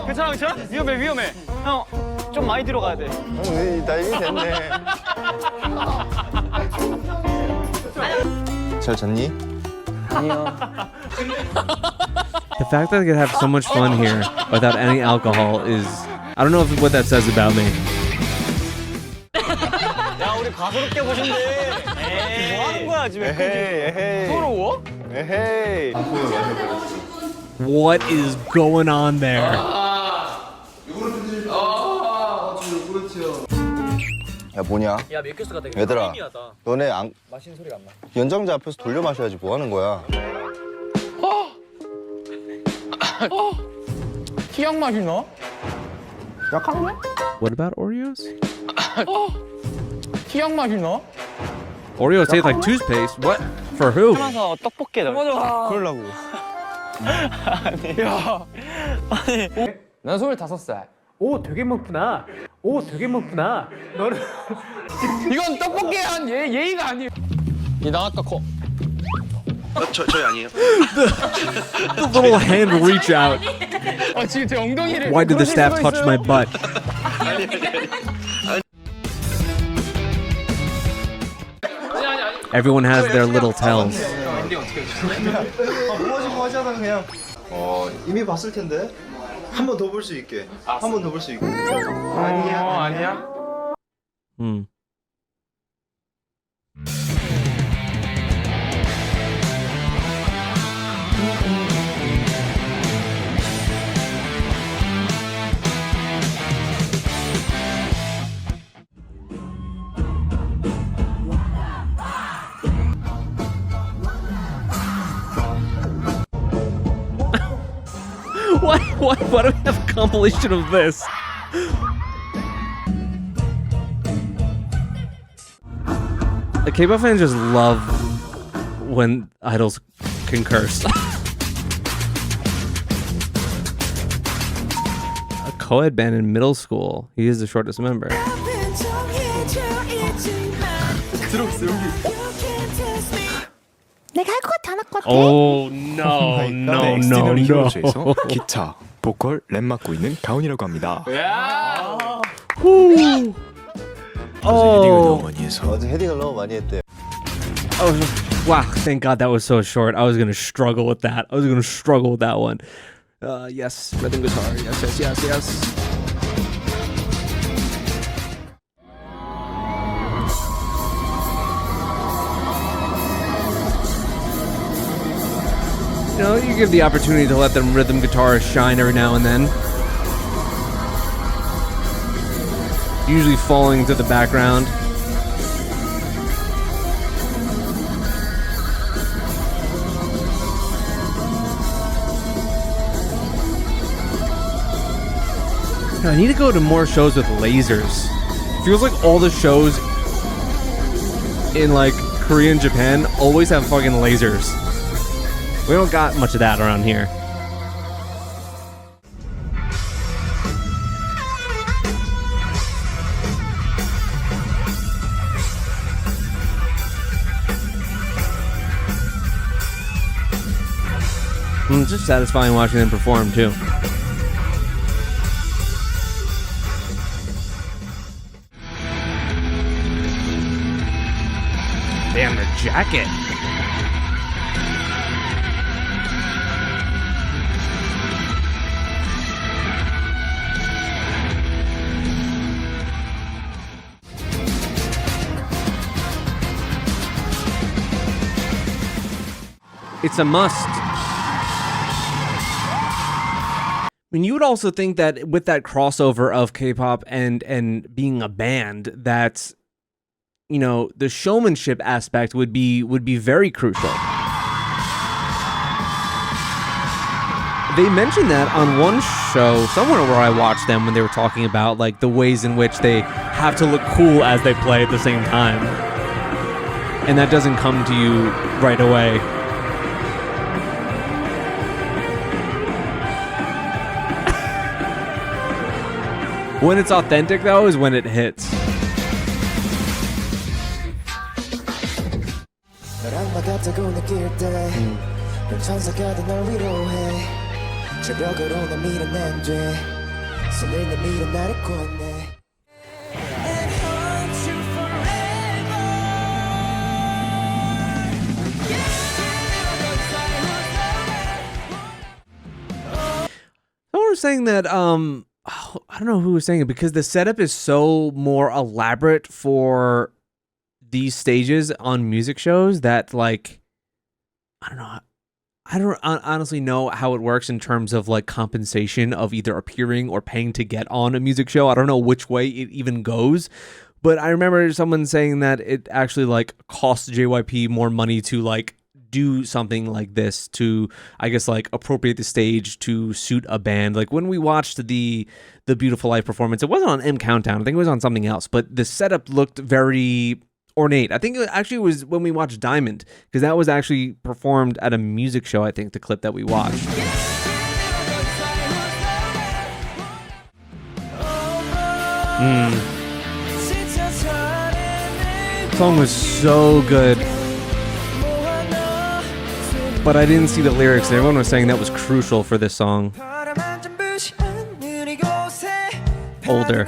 괜찮아, 괜찮아? 위험해, 위험해. 형, 좀 많이 들어가야 돼. 나 이미 됐네. 잘 잤니? 아니요. The fact that I could have so much fun here without any alcohol is, I don't know what that says about me. 야, 우리 과소롭게 보신대. 에이, 뭐 하는 거야, 지금? 에헤이. 서러워? 에헤이. What is going on there? 야 뭐냐? 야, 밀크스가 되게 얘들아, 프리미하다. 너네 마시는 소리가 안 나. 연장자 앞에서 돌려 마셔야지 뭐 하는 거야? 티약 맛이 나? What about Oreos? 티약 맛이 나? Oreos taste like toothpaste. What? For who? 하면서 떡볶이 넣어. 그러려고. 난 25살. 오 되게 먹구나. 오 되게 먹구나. 너는 이건 떡볶이에 한 예의가 아니에요. 이 나왔다 코. 저희 아니에요. The little hand reach out. 아 지금 제 엉덩이를. Why did the staff touch my butt? Everyone has their little tells. 뭐 하자면 그냥 이미 봤을 텐데 한 번 더 볼 수 있게. 한 번 더 볼 수 있게. 아니야. Hmm. Why do we have a compilation of this? The K-pop fans just love when idols can curse. A co-ed band in middle school. He is the shortest member. Oh no, no, no, 엑스디너리 no. 히어로즈에서 기타, 보컬, 랩 맡고 있는 가온이라고 합니다. Oh. 어제 헤딩을 너무 많이 했대요. Oh, wow, thank God that was so short. I was going to struggle with that. One. Yes, rhythm guitar. Yes. You know, you give the opportunity to let them rhythm guitarists shine every now and then. Usually falling into the background. I need to go to more shows with lasers. Feels like all the shows in like Korea and Japan always have fucking lasers. We don't got much of that around here. It's just satisfying watching them perform too. Damn, their jacket. It's a must. I mean, you would also think that with that crossover of K-pop and being a band, that, you know, the showmanship aspect would be very crucial. They mentioned that on one show somewhere where I watched them when they were talking about like the ways in which they have to look cool as they play at the same time, and that doesn't come to you right away. When it's authentic, though, is when it hits. Someone was saying that, I don't know who was saying it, because the setup is so more elaborate for these stages on music shows that, like, I don't know. I don't honestly know how it works in terms of like compensation of either appearing or paying to get on a music show. I don't know which way it even goes, but I remember someone saying that it actually like costs JYP more money to like do something like this, to, I guess, like appropriate the stage to suit a band. Like when we watched the Beautiful Life performance, it wasn't on M Countdown. I think it was on something else, but the setup looked very ornate. I think it actually was when we watched Diamond, because that was actually performed at a music show, I think, the clip that we watched. The song was so good, but I didn't see the lyrics. Everyone was saying that was crucial for this song. Older.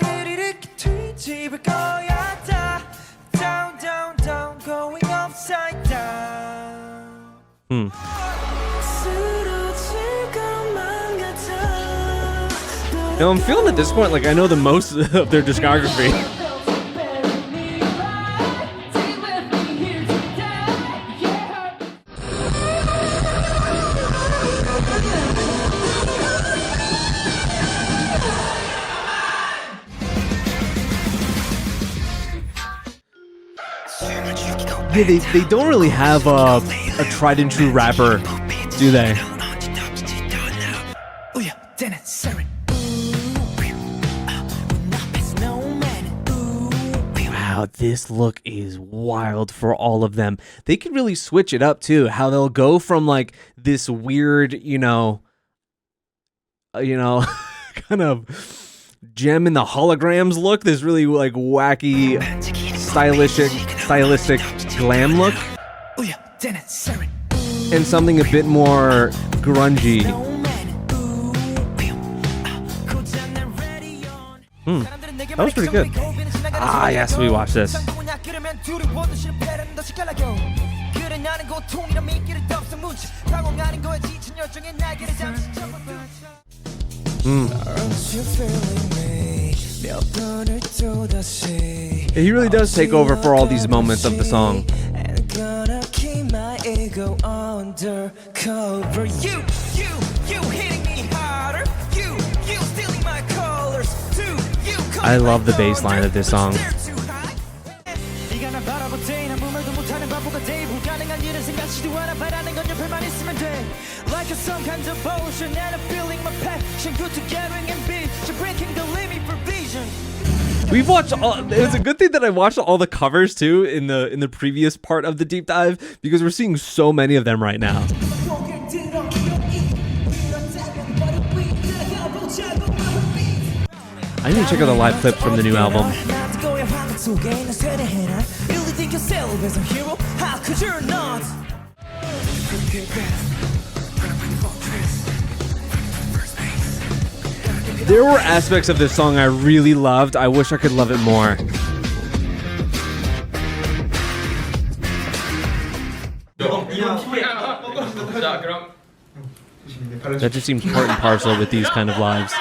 You know, I'm feeling at this point like I know the most of their discography. Yeah, they don't really have a tried and true rapper, do they? Wow, this look is wild for all of them. They could really switch it up too, how they'll go from like this weird, you know, kind of gem in the holograms look, this really like wacky, stylistic glam look, and something a bit more grungy. That was pretty good. Ah, yes, we watched this. He really does take over for all these moments of the song. I love the bass line of this song. We've watched all. It's a good thing that I watched all the covers too in the previous part of the deep dive, because we're seeing so many of them right now. I need to check out the live clip from the new album. There were aspects of this song I really loved. I wish I could love it more. That just seems part and parcel with these kind of lives.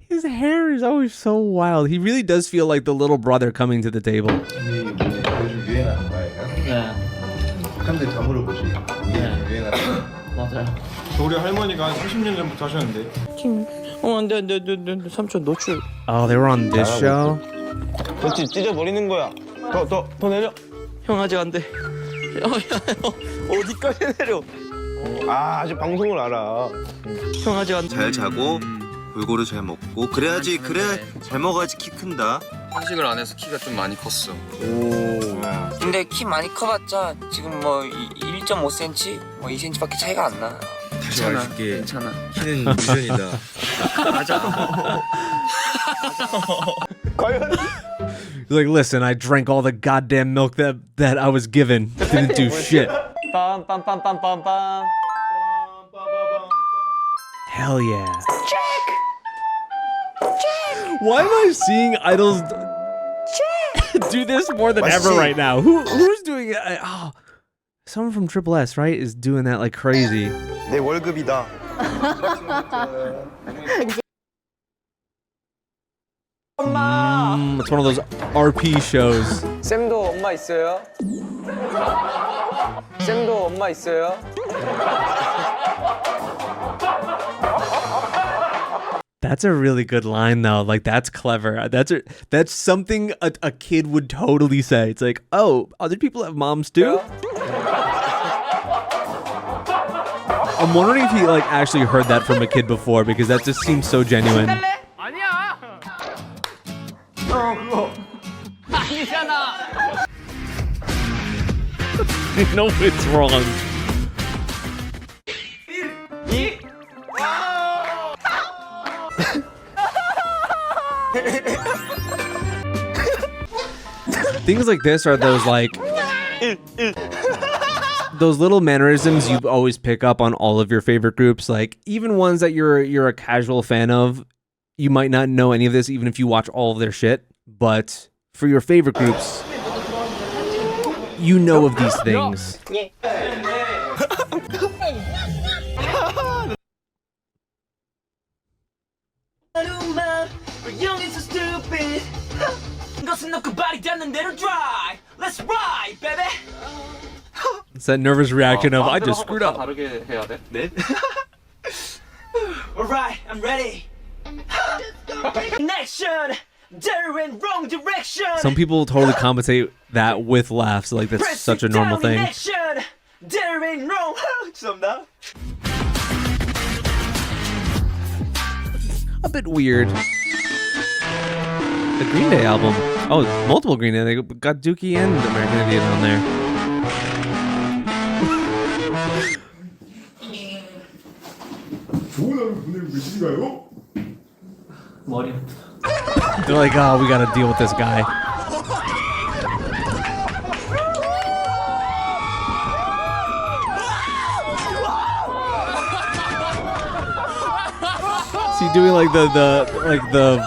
His hair is always so wild. He really does feel like the little brother coming to the table. 사람들이 다 물어보지. 맞아요. 우리 할머니가 한 30년 전부터 하셨는데. 안돼 삼촌 노출. Oh, they were on this show? 그렇지 찢어버리는 거야. 더 내려. 형 아직 안 돼. 어디까지 내려? 아직 방송을 알아. 형 아직 안 돼. 잘 자고 골고루 잘 먹고 그래야지 잘 먹어야지 키 큰다. 한식을 안 해서 키가 좀 많이 컸어. 근데 키 많이 커봤자 지금 뭐 1.5cm, 뭐 2cm밖에 차이가 안 나. 다시 말해줄게. 괜찮아. 키는 유전이다. 맞아. He's like, listen, I drank all the goddamn milk that I was given. Didn't do shit. 빰빰빰빰빰빰. Hell yeah. Why am I seeing idols do this more than ever right now? Who's doing it? Oh, someone from Triple S, right, is doing that like crazy. 내 월급이다. It's one of those RP shows. 쌤도 엄마 있어요? 쌤도 엄마 있어요? That's a really good line, though. Like, that's clever. That's something a kid would totally say. It's like, oh, other people have moms too? I'm wondering if he like actually heard that from a kid before, because that just seems so genuine. I know it's wrong. Things like this are those like those little mannerisms you always pick up on all of your favorite groups, like even ones that you're a casual fan of. You might not know any of this even if you watch all of their shit, but for your favorite groups, you know of these things. It's that nervous reaction of I just screwed up. Alright, I'm ready. Connection. Wrong direction. Some people totally compensate that with laughs. Like that's such a normal thing. Wrong. A bit weird. The Green Day album. Oh, multiple Green Day. They got Dookie and American Idiot on there. They're like, oh, we gotta deal with this guy. Is he doing like the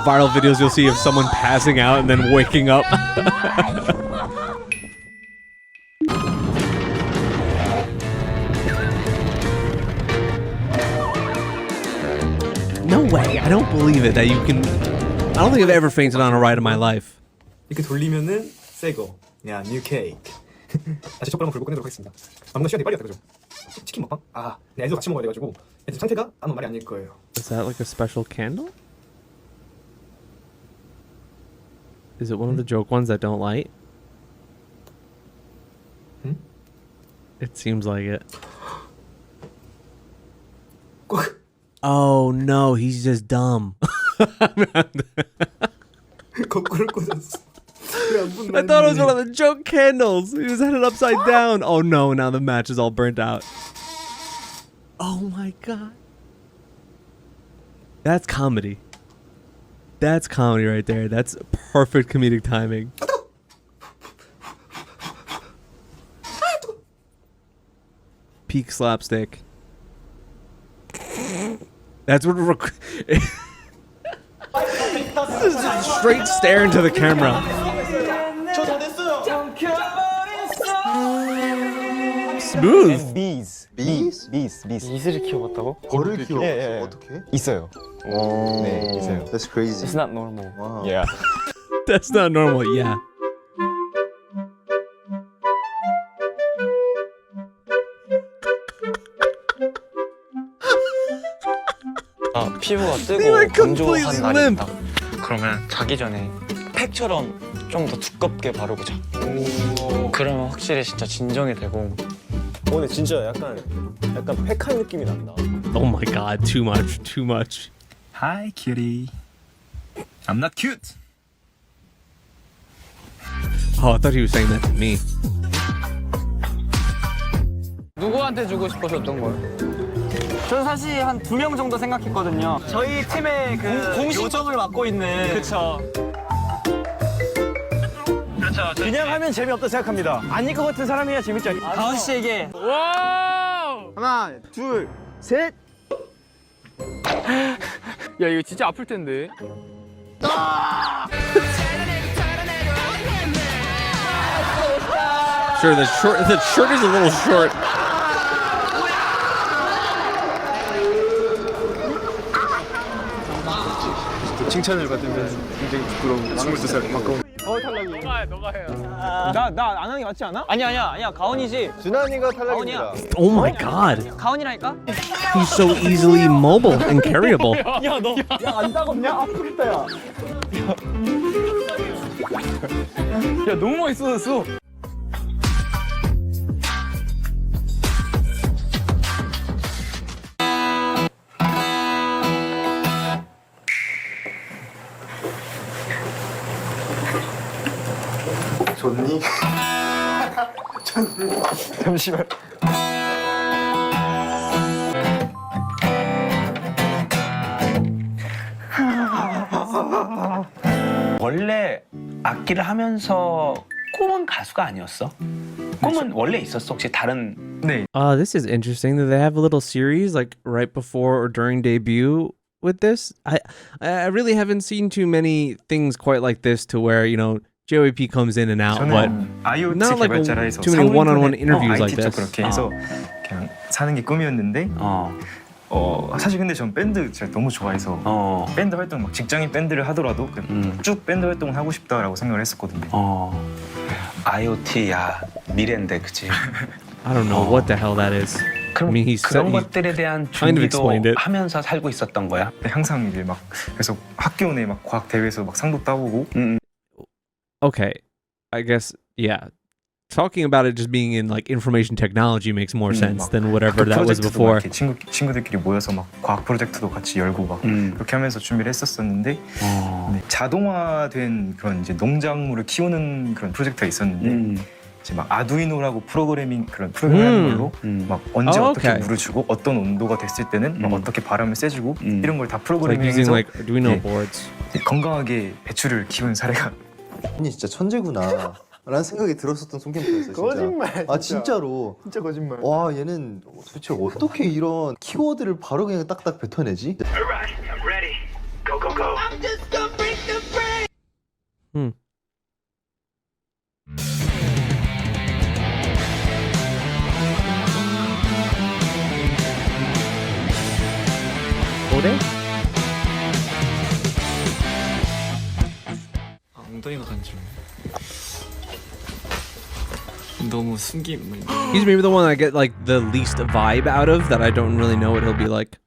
viral videos you'll see of someone passing out and then waking up? No way. I don't believe it that you can. I don't think I've ever fainted on a ride in my life. 이렇게 돌리면은 새거. 야, 뉴 케이크. 다시 촛불 한번 불고 끝내도록 하겠습니다. 방금 시간이 빨리 갔다 그죠? 치킨 먹방? 아, 네, 애도 같이 먹어야 돼가지고 지금 상태가 아무 말이 아닐 거예요. Is that like a special candle? Is it one of the joke ones that don't light? It seems like it. Oh no, he's just dumb. I thought it was one of the joke candles. He just had it upside down. Oh no, now the match is all burnt out. Oh my god. That's comedy. That's comedy right there. That's perfect comedic timing. Peak slapstick. That's what straight stare into the camera. Smooth. bees. 이슬을 키워봤다고? 벌을 키워. 예, 예. 어떻게? 있어요. 오. 네, 있어요. That's crazy. It's not normal. Wow. Yeah. That's not normal. Yeah. 피부가 They were 뜨고 건조한 completely 날이 limp. 있다. 그러면 자기 전에 팩처럼 좀 더 두껍게 바르고 자. 그러면 확실히 진짜 진정이 되고. 오늘 진짜 약간 팩한 느낌이 난다. Oh my god, too much, too much. Hi, cutie. I'm not cute. Oh, I thought he was saying that to me. 누구한테 주고 싶으셨던 거예요? 저는 사실 한 2명 정도 생각했거든요. 저희 팀의 그 요정을 맡고 있는. 그쵸. 그냥 하면 재미없다 생각합니다. 아닐 것 같은 사람이야 재밌지. 가은 씨에게. 하나, 둘, 셋. 야 이거 진짜 아플 텐데. Sure, the shirt is a little short. 칭찬을 받으면 굉장히 부끄러운 22살 가까운. 너가 해요. 나 안 하는 게 맞지 않아? 아니야. 가은이지. 준환이가 탈락입니다. Oh my god. 가은이라니까? He's so easily mobile and carryable. 안 따갑냐? 아프겠다 야. 야 너무 맛있어졌어. 좋니? 잠시만. 원래 악기를 하면서 꿈은 가수가 아니었어? 꿈은 원래 있었어? 혹시 다른? 네. This is interesting that they have a little series like right before or during debut with this. I really haven't seen too many things quite like this to where, you know, JYP comes in and out, but IoT not like 개발자라 해서 too many one-on-one interviews like IT 쪽 this. 그렇게 해서 그냥 사는 게 꿈이었는데 사실 근데 전 밴드 제가 너무 좋아해서 밴드 활동 막 직장인 밴드를 하더라도 그냥 쭉 밴드 활동을 하고 싶다라고 생각을 했었거든요. IoT 야 미래인데 그치? I don't know what the hell that is. 그럼 I mean, he 그런 he 것들에 대한 kind of 준비도 explained it. 하면서 살고 있었던 거야? 네, 항상 이제 막 그래서 학교 내 막 과학 대회에서 막 상도 따보고. Okay, I guess yeah. Talking about it just being in like information technology makes more sense than whatever that was before. 친구들끼리 모여서 막 과학 프로젝트도 같이 열고 막 그렇게 하면서 준비를 했었었는데 네, 자동화된 그런 이제 농작물을 키우는 그런 프로젝트가 있었는데 이제 막 아두이노라고 프로그래밍 그런 프로그램 걸로 막 언제 어떻게 물을 주고 어떤 온도가 됐을 때는 막 어떻게 바람을 쐬주고 이런 걸 다 프로그래밍해서 like Arduino boards. 건강하게 배추를 키운 사례가. 언니 진짜 천재구나 라는 생각이 들었었던 송캠프였어요. 진짜. 거짓말. 아 진짜로. 진짜 거짓말. 와 얘는 도대체 어떻게 이런 키워드를 바로 그냥 딱딱 뱉어내지? Alright, I'm ready. Go, go, go. I'm just gonna break the brain. 뭐래? 엉덩이가 간지러. 너무 숨김. He's maybe the one I get like the least vibe out of that I don't really know what he'll be like.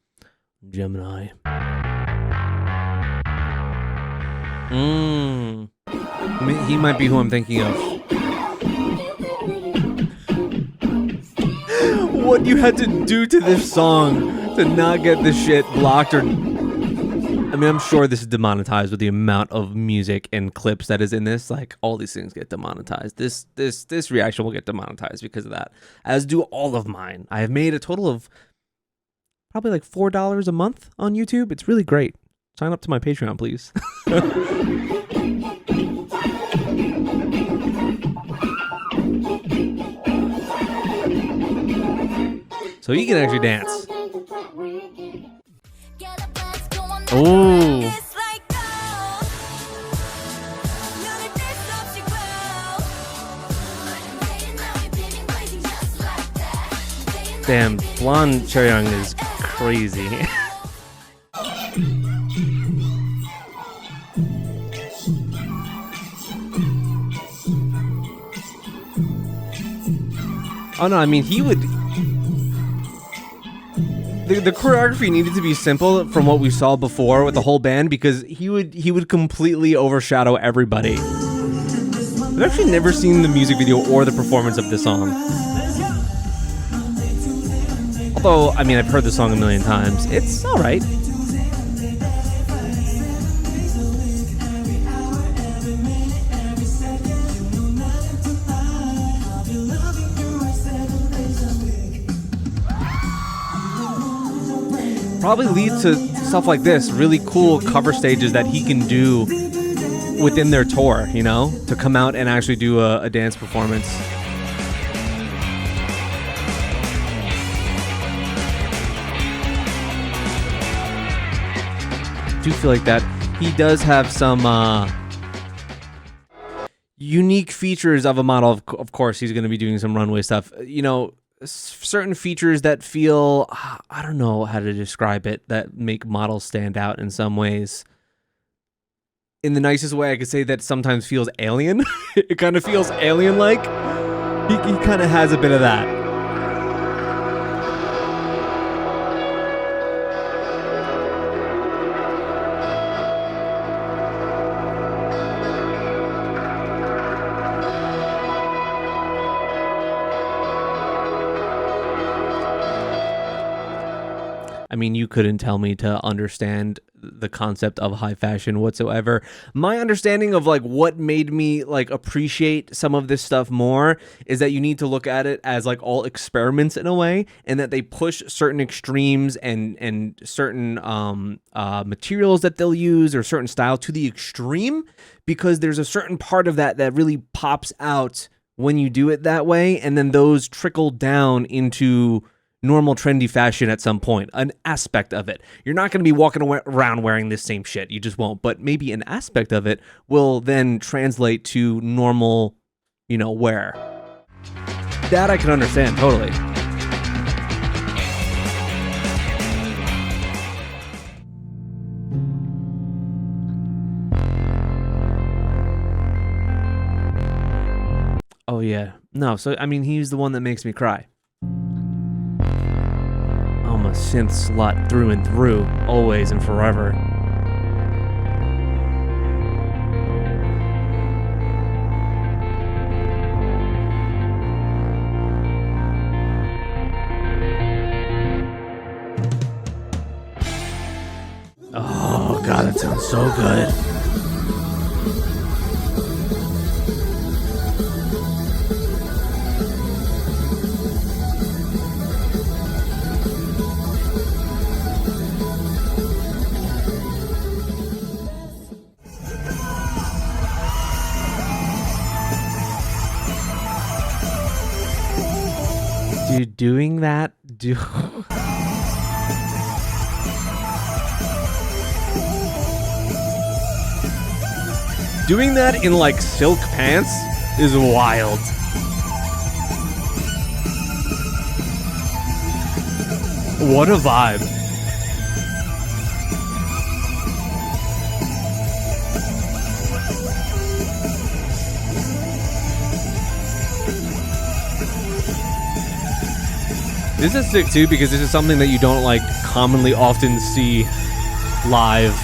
Gemini. I mean, he might be who I'm thinking of. What you had to do to this song to not get this shit blocked or... I mean, I'm sure this is demonetized with the amount of music and clips that is in this. Like, all these things get demonetized. This reaction will get demonetized because of that. As do all of mine. I have made a total of probably like $4 a month on YouTube. It's really great. Sign up to my Patreon, please. So he can actually dance. Ooh. Damn, blonde Chaeyoung is crazy. Oh no, I mean he would. The choreography needed to be simple from what we saw before with the whole band because he would completely overshadow everybody. I've actually never seen the music video or the performance of this song. Although, I mean, I've heard the song a million times. It's alright. Probably leads to stuff like this, really cool cover stages that he can do within their tour, you know? To come out and actually do a dance performance. I do feel like that he does have some unique features of a model. Of course, he's going to be doing some runway stuff. You know, certain features that feel, I don't know how to describe it, that make models stand out in some ways. In the nicest way, I could say that sometimes feels alien. It kind of feels alien-like. He kind of has a bit of that. I mean, you couldn't tell me to understand the concept of high fashion whatsoever. My understanding of like what made me like appreciate some of this stuff more is that you need to look at it as like all experiments in a way, and that they push certain extremes and certain materials that they'll use or certain style to the extreme, because there's a certain part of that that really pops out when you do it that way, and then those trickle down into normal trendy fashion at some point, an aspect of it. You're not going to be walking around wearing this same shit. You just won't. But maybe an aspect of it will then translate to normal, you know, wear. That I can understand totally. Oh yeah. No, so I mean he's the one that makes me cry. I'm a synth slut through and through, always and forever. Oh god, that sounds so good. Dude, doing that, doing that in like silk pants is wild. What a vibe. This is sick too, because this is something that you don't like commonly often see live.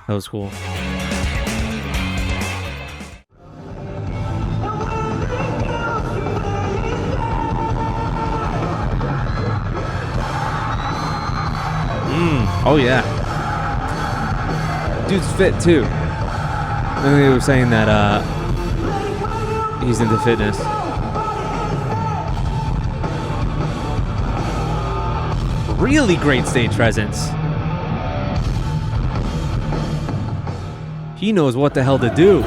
That was cool. Oh yeah. Dude's fit too. I think they were saying that he's into fitness. Really great stage presence. He knows what the hell to do.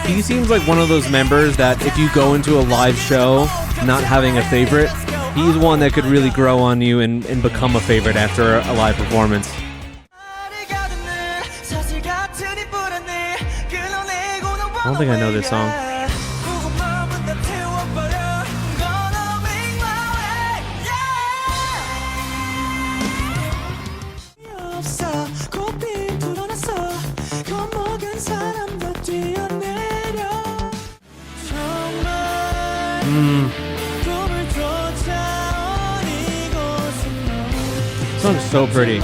He seems like one of those members that if you go into a live show not having a favorite, he's one that could really grow on you and become a favorite after a live performance. I don't think I know this song. This song's so pretty.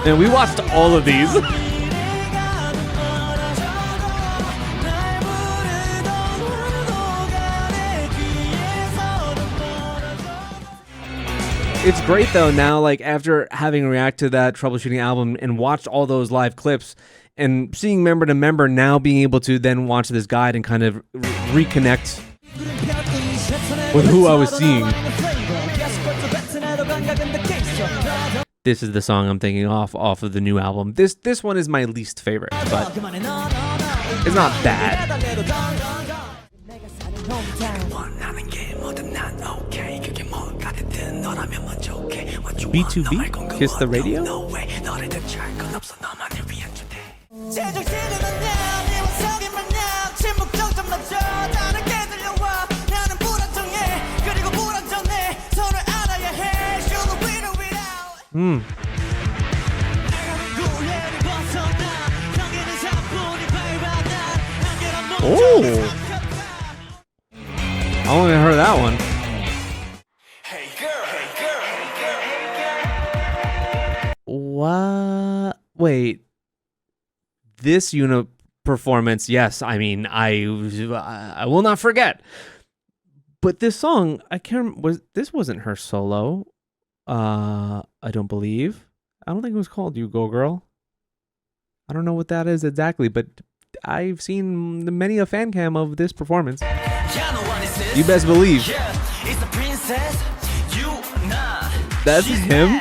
And we watched all of these. It's great though now, like after having react to that Troubleshooting album and watched all those live clips and seeing member to member, now being able to then watch this guide and kind of reconnect with who I was seeing. This is the song I'm thinking off of the new album. This one is my least favorite, but it's not bad. B2B? Kiss the Radio? Oh! I only heard that one. What? Wait. This unit performance, yes. I mean, I will not forget. But this song, I can't. This wasn't her solo? I don't believe. I don't think it was called "You Go Girl." I don't know what that is exactly, but I've seen many a fan cam of this performance. You best believe. That's him?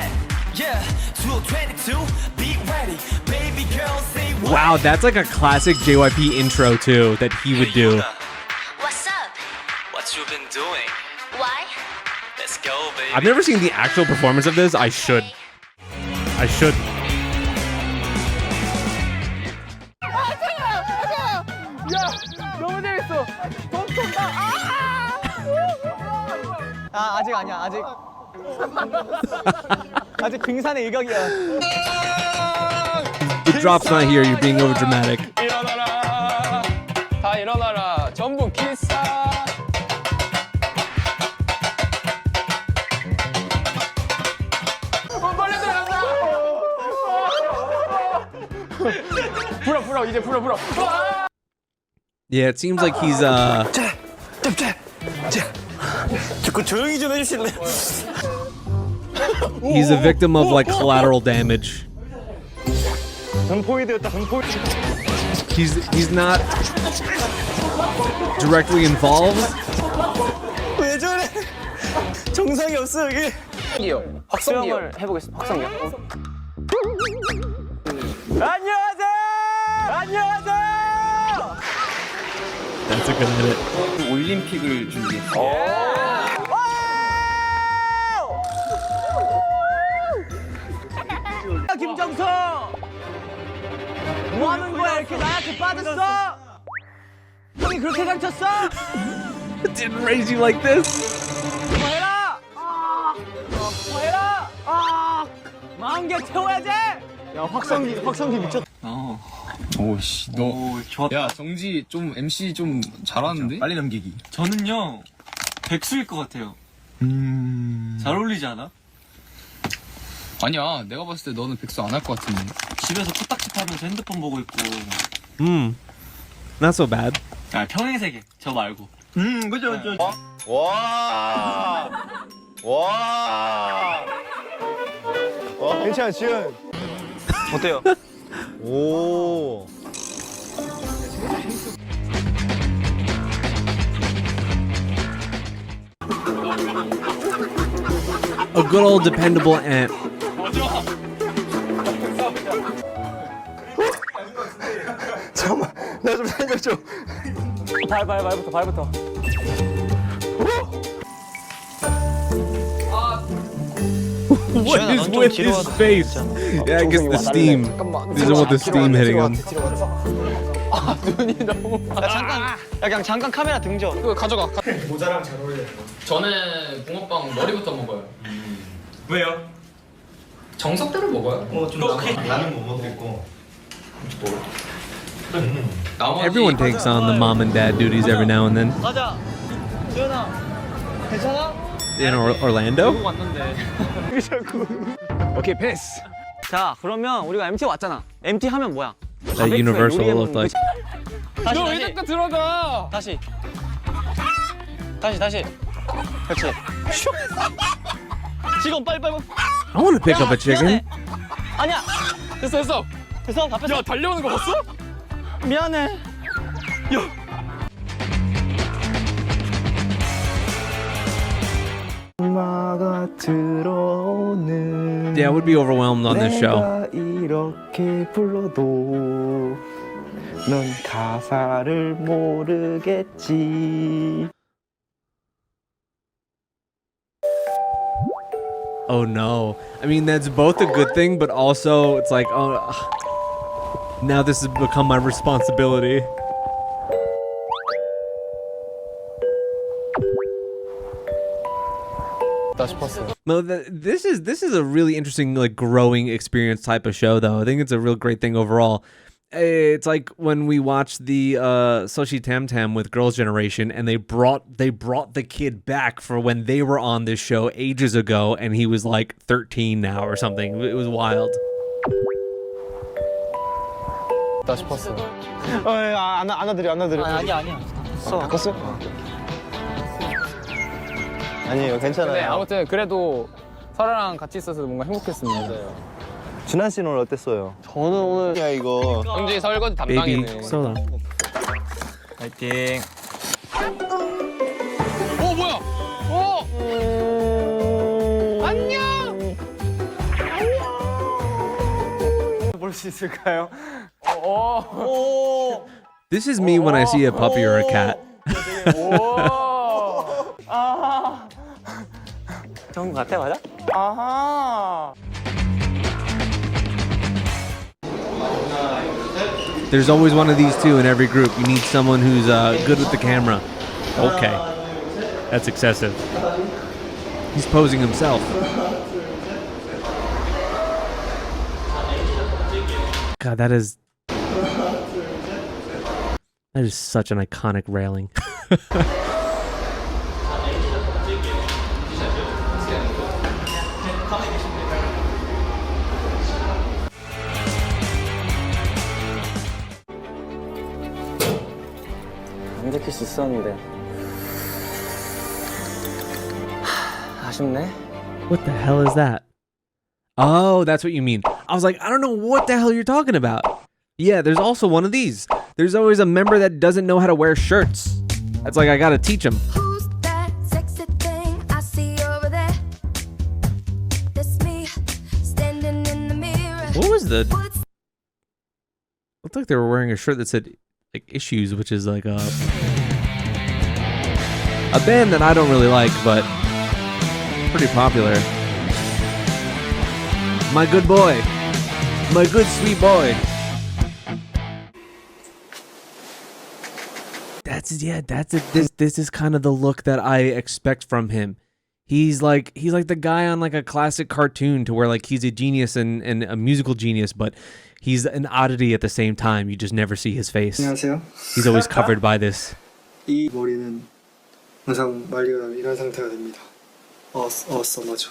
Wow, that's like a classic JYP intro too that he would do. What's up? What you been doing? Why? Let's go, baby. I've never seen the actual performance of this. I should. 아직 아니야. 아직 빙산의 일격이야. The drop's not here. You're being over dramatic. 일어나라. 다 일어나라. 전부 기사. 빨리 들어간다. 불어 이제 불어. Yeah, it seems like he's 조용히 좀 해주실래요? he's a victim of like collateral damage. He's not directly involved. 왜 저래? 정상이 없어 여기. 수영을 해보겠습니다. 확성기요. 안녕하세요. That's a good edit. 올림픽을 준비했어요. 김정서 뭐 하는 거야 이렇게 나한테 빠졌어? 형이 그렇게 가르쳤어? Didn't raise you like this. 그만해라. 간격 채워야지. 야 확성기 미쳤. 오씨 너 좋았다. 야 정지 좀 MC 좀 잘하는데? 빨리 넘기기. 저는요 백수일 것 같아요. 잘 어울리지 않아? 아니야 내가 봤을 때 너는 백수 안 할 것 같은데. 집에서 코딱지 하면서 핸드폰 보고 있고. Not so bad. 아 평행 세계 저 말고. 그죠. 와. 괜찮아 지은. 어때요? 오. A good old dependable ant. 잠깐만 나 좀 살려줘. 발부터. What is with his face? Yeah, I guess the steam. He doesn't want the steam hitting him. 눈이 너무. 야 그냥 잠깐 카메라 등져. 그거 가져가. 모자랑 잘 어울려. 저는 붕어빵 머리부터 먹어요. 왜요? 정석대로 먹어요. 좀 나는 못 먹겠고. Everyone takes on the mom and dad duties every now and then. 가자. 지현아. 괜찮아? In Orlando? 오케이 패스. 자 그러면 우리가 MT 왔잖아. MT 하면 뭐야? That Universal looked like. 너 왜 자꾸 들어가? 다시. 그렇지. 지금 빨리. I want to pick up a chicken. 아니야. 됐어. 다 뺐어. 야 달려오는 거 봤어? 미안해. 야. 마가 들어오는. Yeah, I would be overwhelmed on this show. 내가 이렇게 불러도 넌 가사를 모르겠지. Oh no. I mean, that's both a good thing, but also it's like, oh, now this has become my responsibility. No, this is a really interesting, like, growing experience type of show, though. I think it's a real great thing overall. It's like when we watched the Soshi Tam Tam with Girls' Generation, and they brought the kid back for when they were on this show ages ago, and he was like 13 now or something. It was wild. 안아드려. 아니야. 바꿨어? 아니에요, 괜찮아요. 근데 아무튼 그래도 설아랑 같이 있어서 뭔가 행복했습니다. 준한 씨는 오늘 어땠어요? 저는 오늘 야 이거 형준이 설거지 담당이네. Baby soda. 파이팅. 오 뭐야? 안녕. 볼 수 있을까요? This is me when I see a puppy or a cat. 좋은 거 같아, 맞아? 아하. There's always one of these two in every group. You need someone who's good with the camera. Okay. That's excessive. He's posing himself. God, that is such an iconic railing. 안 지킬 수 있었는데. 아쉽네. What the hell is that? Oh, that's what you mean. I was like, I don't know what the hell you're talking about. Yeah, there's also one of these. There's always a member that doesn't know how to wear shirts. That's like, I gotta teach him. Who's that sexy thing I see over there? That's me, standing in the mirror. What was the... Looked like they were wearing a shirt that said, like, Issues, which is like a band that I don't really like, but pretty popular. My good boy. My good sweet boy. That's it. This is kind of the look that I expect from him. He's like the guy on like a classic cartoon to where like he's a genius and a musical genius, but he's an oddity at the same time. You just never see his face. 안녕하세요. He's always covered by this. 이 머리는 항상 말리고 나면 이런 상태가 됩니다. 맞아.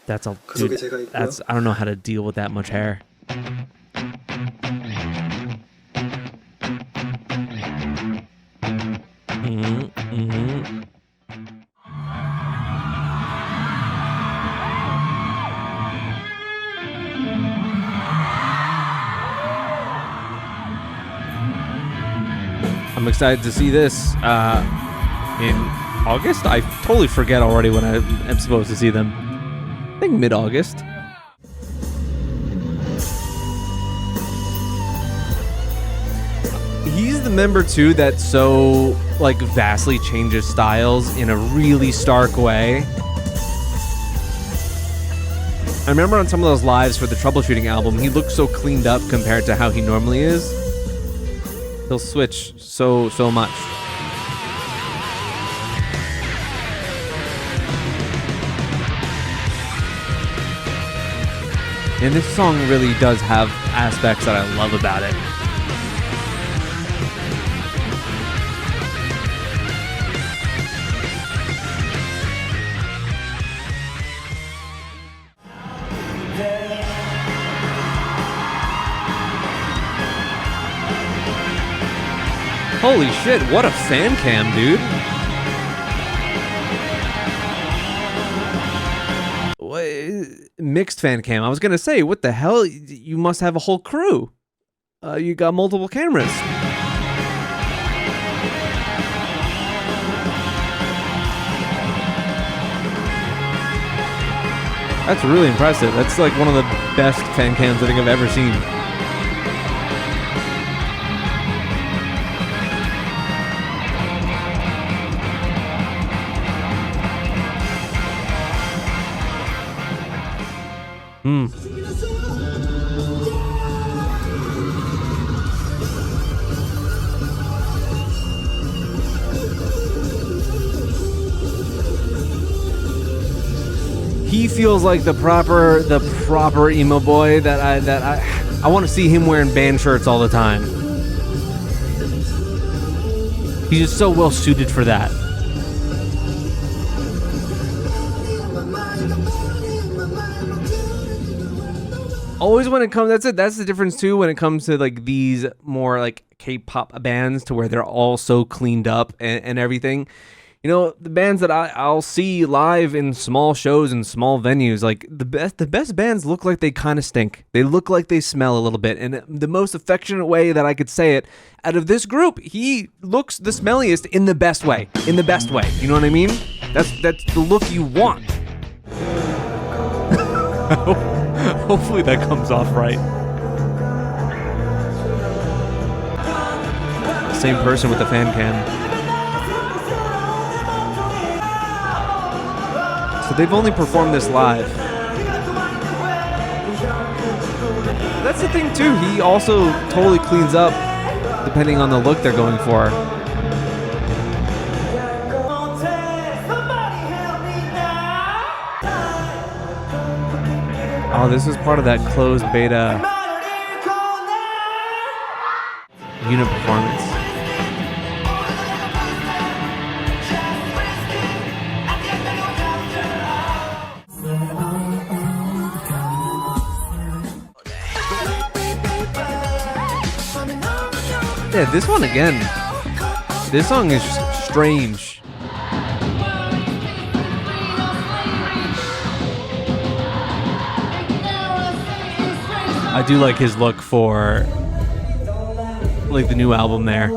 That's all. Dude, that's I don't know how to deal with that much hair. I'm excited to see this in August. I totally forget already when I'm supposed to see them. I think mid-August. He's the member too that so like vastly changes styles in a really stark way. I remember on some of those lives for the Troubleshooting album, he looked so cleaned up compared to how he normally is. He'll switch so much. And this song really does have aspects that I love about it. Holy shit, what a fan cam, dude. Mixed fan cam. I was gonna say, what the hell? You must have a whole crew. You got multiple cameras. That's really impressive. That's like one of the best fan cams I think I've ever seen. He feels like the proper emo boy that I want to see him wearing band shirts all the time. He's just so well suited for that. Always when it comes, that's the difference too when it comes to like these more like K-pop bands to where they're all so cleaned up and everything. You know, the bands that I'll see live in small shows and small venues, like the best bands look like they kind of stink. They look like they smell a little bit. And the most affectionate way that I could say it, out of this group, he looks the smelliest in the best way. In the best way. You know what I mean? That's the look you want. Hopefully that comes off right. Same person with the fan cam. So they've only performed this live. That's the thing too, he also totally cleans up depending on the look they're going for. Oh, this is part of that closed beta unit performance. Yeah, this one again. This song is just strange. I do like his look for like the new album there.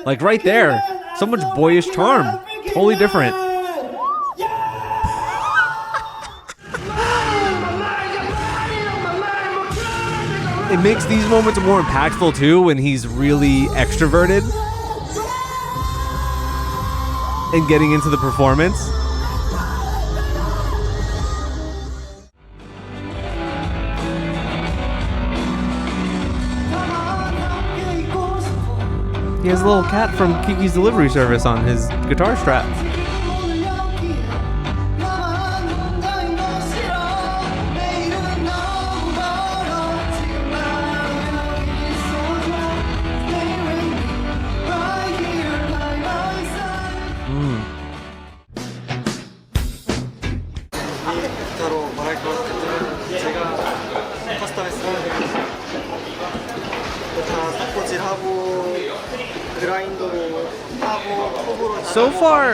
Like right there, so much boyish charm. Totally different. It makes these moments more impactful too when he's really extroverted and getting into the performance. He has a little cat from Kiki's Delivery Service on his guitar strap. 기타로 말할 것 같으면 제가 커스텀했습니다. 다 꽂질하고 그라인더로 하고 톱으로 So far,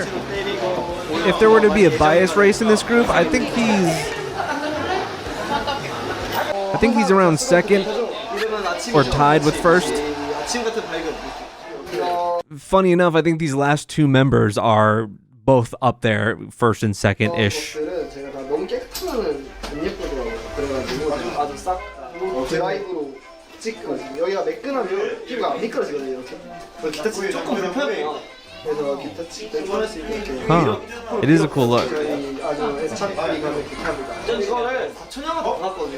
if there were to be a bias race in this group, I think he's around second or tied with first. Funny enough, I think these last two members are both up there, first and second-ish. 제가 다 너무 깨끗하면 안 예쁘더라고요. 그래가지고 아주 싹 드라이브로 찍고 여기가 매끈하면 피부가 안 미끄러지거든요. 이렇게. 기타 치기 조금 불편해요. 그래서 기타 칠 때 편할 수 있게 이렇게. Huh. It is a cool look. 저희 아주 애착이 가는 기타입니다. 전 이거를 4,000원만 받았거든요.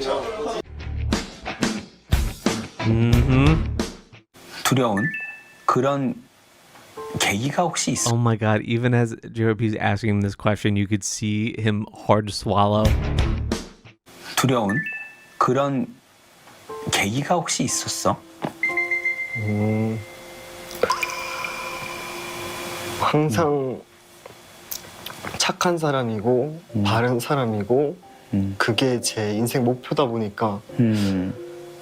두려운 그런 계기가 혹시 있어? Oh my god, even as JYP's asking him this question, you could see him hard to swallow. 두려운 그런 계기가 혹시 있었어? 항상 착한 사람이고 바른 사람이고 그게 제 인생 목표다 보니까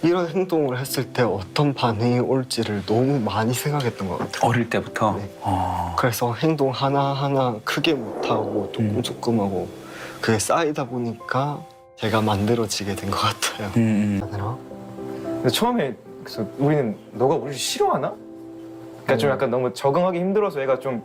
이런 행동을 했을 때 어떤 반응이 올지를 너무 많이 생각했던 것 같아요. 어릴 때부터? 네. 그래서 행동 하나하나 크게 못하고 조금 하고 그게 쌓이다 보니까 제가 만들어지게 된 것 같아요. 근데 처음에 그래서 우리는 너가 우리를 싫어하나? 그러니까 좀 약간 너무 적응하기 힘들어서 얘가 좀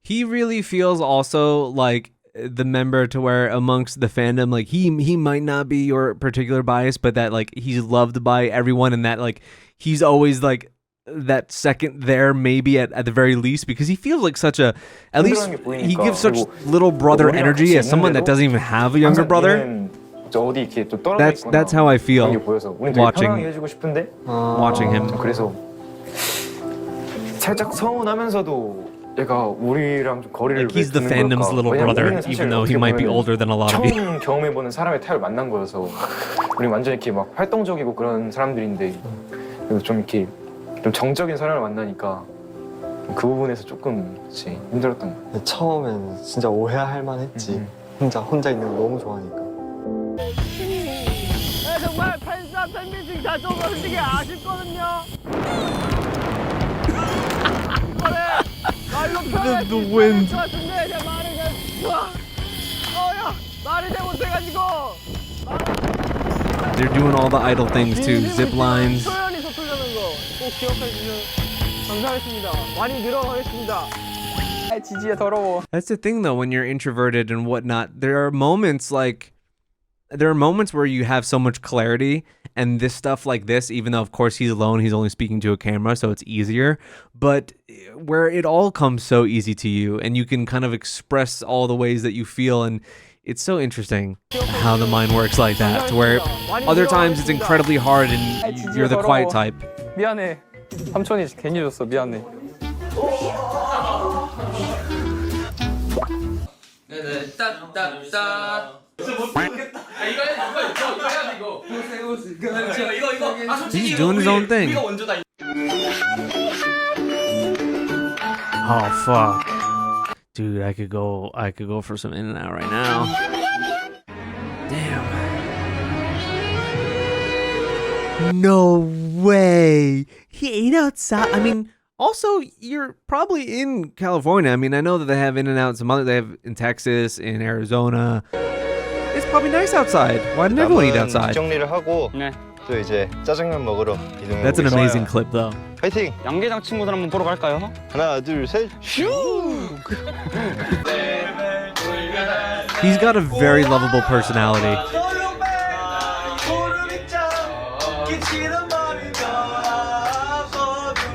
He really feels also like the member to where amongst the fandom, like he might not be your particular bias, but that like he's loved by everyone, and that like he's always like that second there, maybe at the very least, because he feels like such a, at least he gives such little brother energy as someone that doesn't even have a younger brother. That's how I feel watching him. 그래서 살짝 서운하면서도 얘가 우리랑 좀 거리를 Like he's the fandom's little brother, even though he might be older than a lot of you. 처음 경험해보는 사람의 타입을 만난 거여서 우리 완전 이렇게 막 활동적이고 그런 사람들인데 좀 이렇게 좀 정적인 사람을 만나니까 그 부분에서 조금 그치, 힘들었던 거. 처음엔 진짜 오해할 만했지. 혼자 있는 거 너무 좋아하니까. 정말 팬싸 팬미팅 다 조금 솔직히 아쉽거든요. The wind. They're doing all the idle things too, zip lines. That's the thing though, when you're introverted and whatnot, there are moments where you have so much clarity, and this stuff like this, even though of course he's alone, he's only speaking to a camera, so it's easier, but where it all comes so easy to you and you can kind of express all the ways that you feel, and it's so interesting how the mind works like that, to where other times it's incredibly hard and you're the quiet type. 미안해. 삼촌이 괜히 줬어. 미안해. 네네 따따따. He's doing his own thing. Oh fuck. Dude, I could go for some in and out right now. Damn. No way. He ate outside. I mean, also, you're probably in California. I mean, I know that they have in and out some other, they have in Texas, in Arizona. It's probably nice outside. Why didn't everyone eat outside? 정리를 하고 또 이제 짜장면 먹으러 이동해. That's an amazing clip though. 파이팅. 양계장 친구들 한번 보러 갈까요? 하나, 둘, 셋. 슈. He's got a very lovable personality.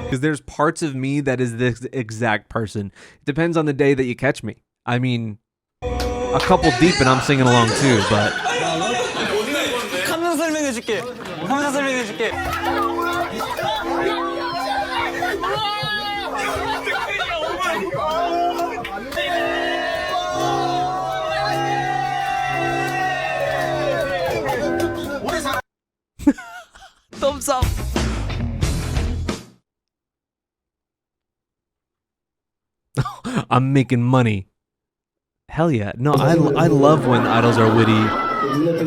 Because there's parts of me that is this exact person. It depends on the day that you catch me. I mean, a couple deep and I'm singing along too, but... 감사 설명해줄게. 감사 설명해줄게. I'm making money. Hell yeah. No, I love when idols are witty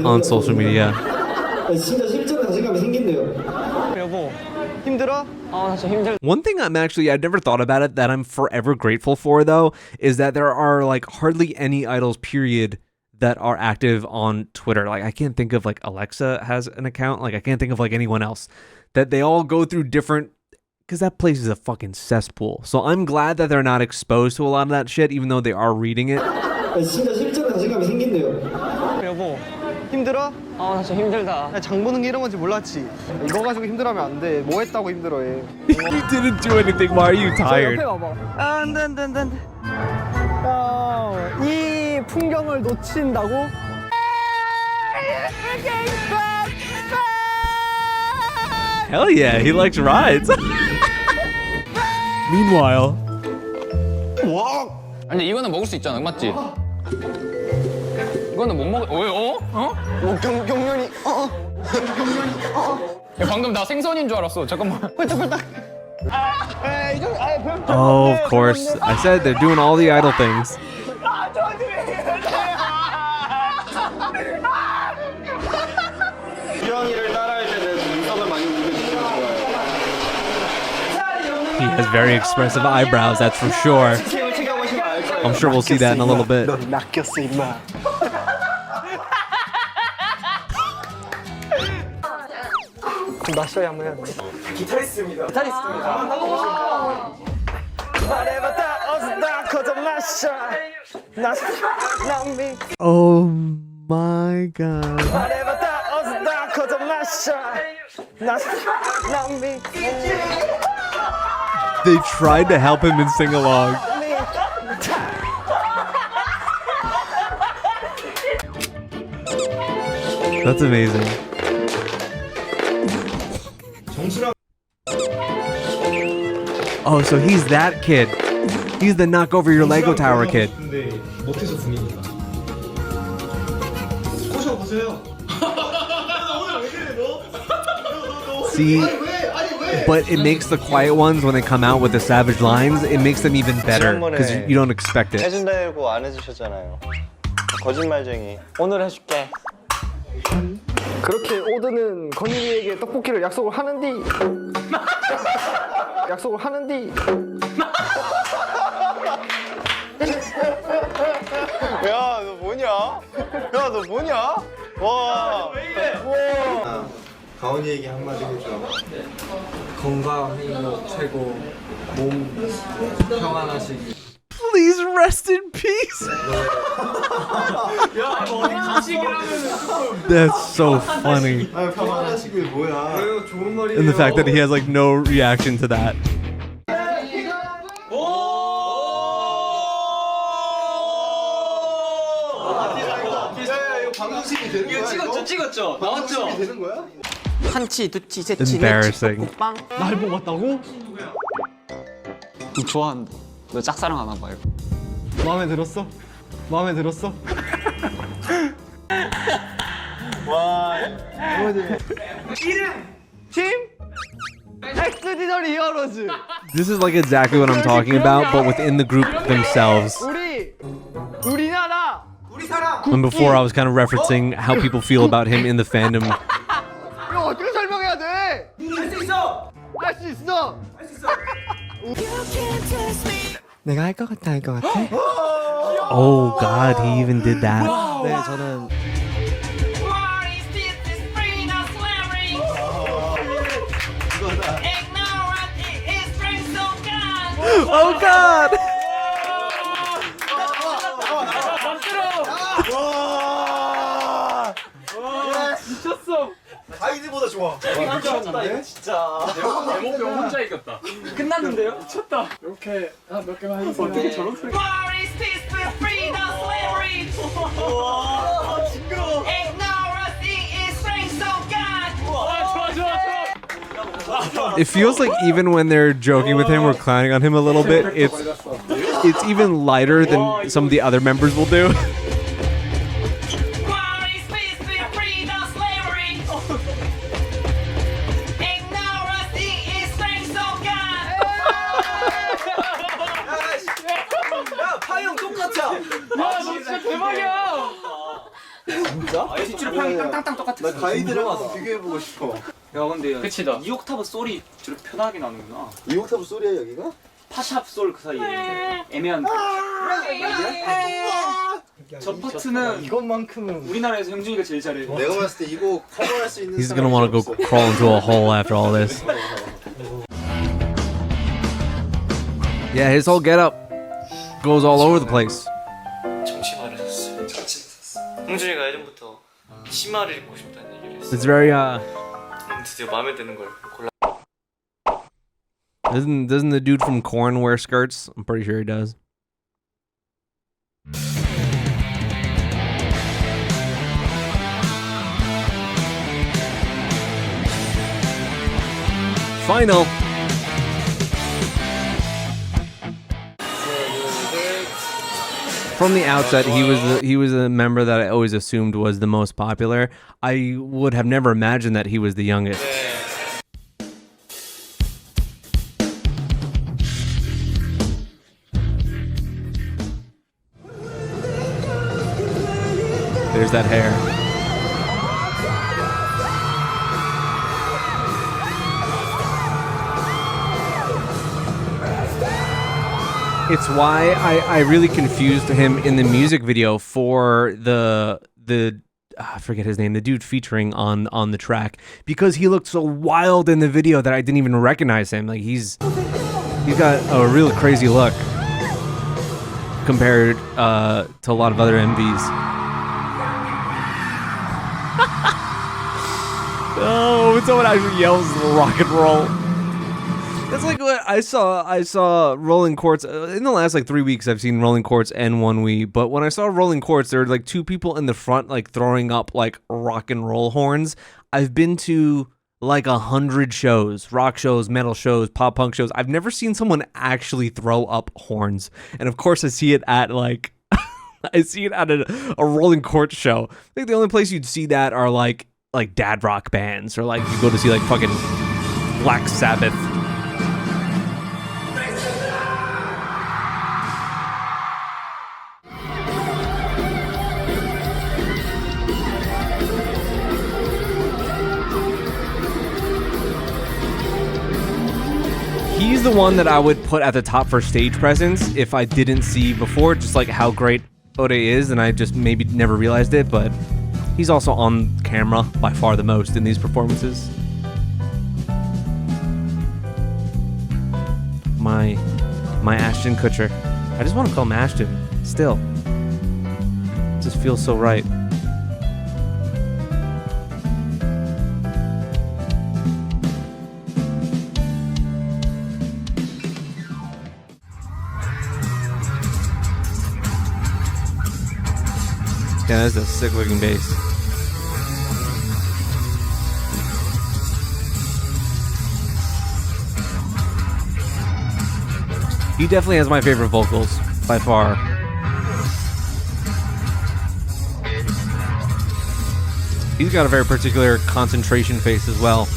on social media. 진짜 실제로 자신감이 생긴대요. 여보, 힘들어? 나 진짜 힘들. One thing I've never thought about it that I'm forever grateful for though is that there are like hardly any idols period that are active on Twitter. Like I can't think of like Alexa has an account. Like I can't think of like anyone else. That they all go through different, because that place is a fucking cesspool. So I'm glad that they're not exposed to a lot of that shit, even though they are reading it. 진짜 실제로 자신감이 생긴대요. 여보, 힘들어? 나 진짜 힘들다. 장 보는 게 이런 건지 몰랐지. 이거 가지고 힘들어하면 안 돼. 뭐 했다고 힘들어해. You didn't do anything. Why are you tired? 옆에 봐봐. 안 돼. 이 풍경을 놓친다고? Hell yeah, he likes rides. Meanwhile. 근데 이거는 먹을 수 있잖아, 맞지? 이거는 못 먹어. 왜? 경련이. 야, 방금 나 생선인 줄 알았어. 잠깐만. Oh, of course. I said they're doing all the idol things. He has very expressive eyebrows, that's for sure. I'm sure we'll see that in a little bit. 마셔야 한번 해야 돼. 기타리스트입니다. Oh my god. They tried to help him and sing along. That's amazing. Oh, so he's that kid. He's the knock over your Lego tower kid. 못해서 분위기가. 꼬셔보세요. See, but it makes the quiet ones when they come out with the savage lines, it makes them even better because you don't expect it. 해준다고 안 해주셨잖아요. 거짓말쟁이. 오늘 해줄게. 그렇게 오드는 건일이에게 떡볶이를 약속을 하는디. 야, 너 뭐냐? 와. 왜 이래? 와. 가온이에게 한마디 해줘. 건강, 행복, 최고, 몸 평안하시기. Please rest in peace. That's so funny. 평안하시길 뭐야? 좋은 말이에요. And the fact that he has like no reaction to that. 이거 찍었죠? 나왔죠? 되는 거야? 한치, 두치, 세치, Embarrassing. 빵. 날 뽑았다고? 너 좋아한다. 너 짝사랑하나 봐요. 마음에 들었어? 와. 이름! 팀! Xdinary Heroes! This is like exactly what I'm talking about, but within the group themselves. 우리나라! 우리 사람! And before I was kind of referencing how people feel about him in the fandom. 이거 어떻게 설명해야 돼? 할 수 있어! 내가 할 것 같아. Oh god, he even did that. 네, 저는 Oh god! 미쳤어! 가이드보다 좋아. 미쳤다 이거 진짜. 대목병 혼자 이겼다. 끝났는데요? 미쳤다. 이렇게 몇 개만 해서 어떻게 저런 소리? 와, 징그러워. It feels like even when they're joking with him or clowning on him a little bit, it's even lighter than some of the other members will do. 진짜? 뒷줄에 팡 땅땅땅 똑같아. 나 가이드랑 한번 비교해보고 싶어. 야 근데 끝이다. 2옥타브 소리 저렇게 편하게 나는구나. 2옥타브 소리야 여기가? 파샵 솔 그 사이에 애매한. 저 파트는 이것만큼은 우리나라에서 형준이가 제일 잘해. 내가 봤을 때 이거 커버할 수 있는 He's gonna want to go crawl into a hole after all this. Yeah, his whole getup goes all over the place. 정치마를 샀어요. 홍준이가 예전부터 치마를 입고 싶다는 얘기를 했어요. It's very 드디어 마음에 드는 걸 골라. doesn't the dude from Korn wear skirts? I'm pretty sure he does. Final. From the outset, he was a member that I always assumed was the most popular. I would have never imagined that he was the youngest. There's that hair. It's why I really confused him in the music video for the I forget his name, the dude featuring on the track, because he looked so wild in the video that I didn't even recognize him. Like he's got a real crazy look compared to a lot of other MVs. Oh, when someone actually yells rock and roll. That's like what I saw Rolling Quartz in the last like 3 weeks. I've seen Rolling Quartz and 1WE, but when I saw Rolling Quartz, there were like two people in the front like throwing up like rock and roll horns. I've been to like 100 shows, rock shows, metal shows, pop punk shows. I've never seen someone actually throw up horns, and of course I see it at like I see it at a Rolling Quartz show. I think the only place you'd see that are like dad rock bands, or like you go to see like fucking Black Sabbath. He's the one that I would put at the top for stage presence if I didn't see before just like how great Ode is, and I just maybe never realized it, but he's also on camera by far the most in these performances. My Ashton Kutcher. I just want to call him Ashton still. It just feels so right. Yeah, that's a sick looking bass. He definitely has my favorite vocals by far. He's got a very particular concentration face as well.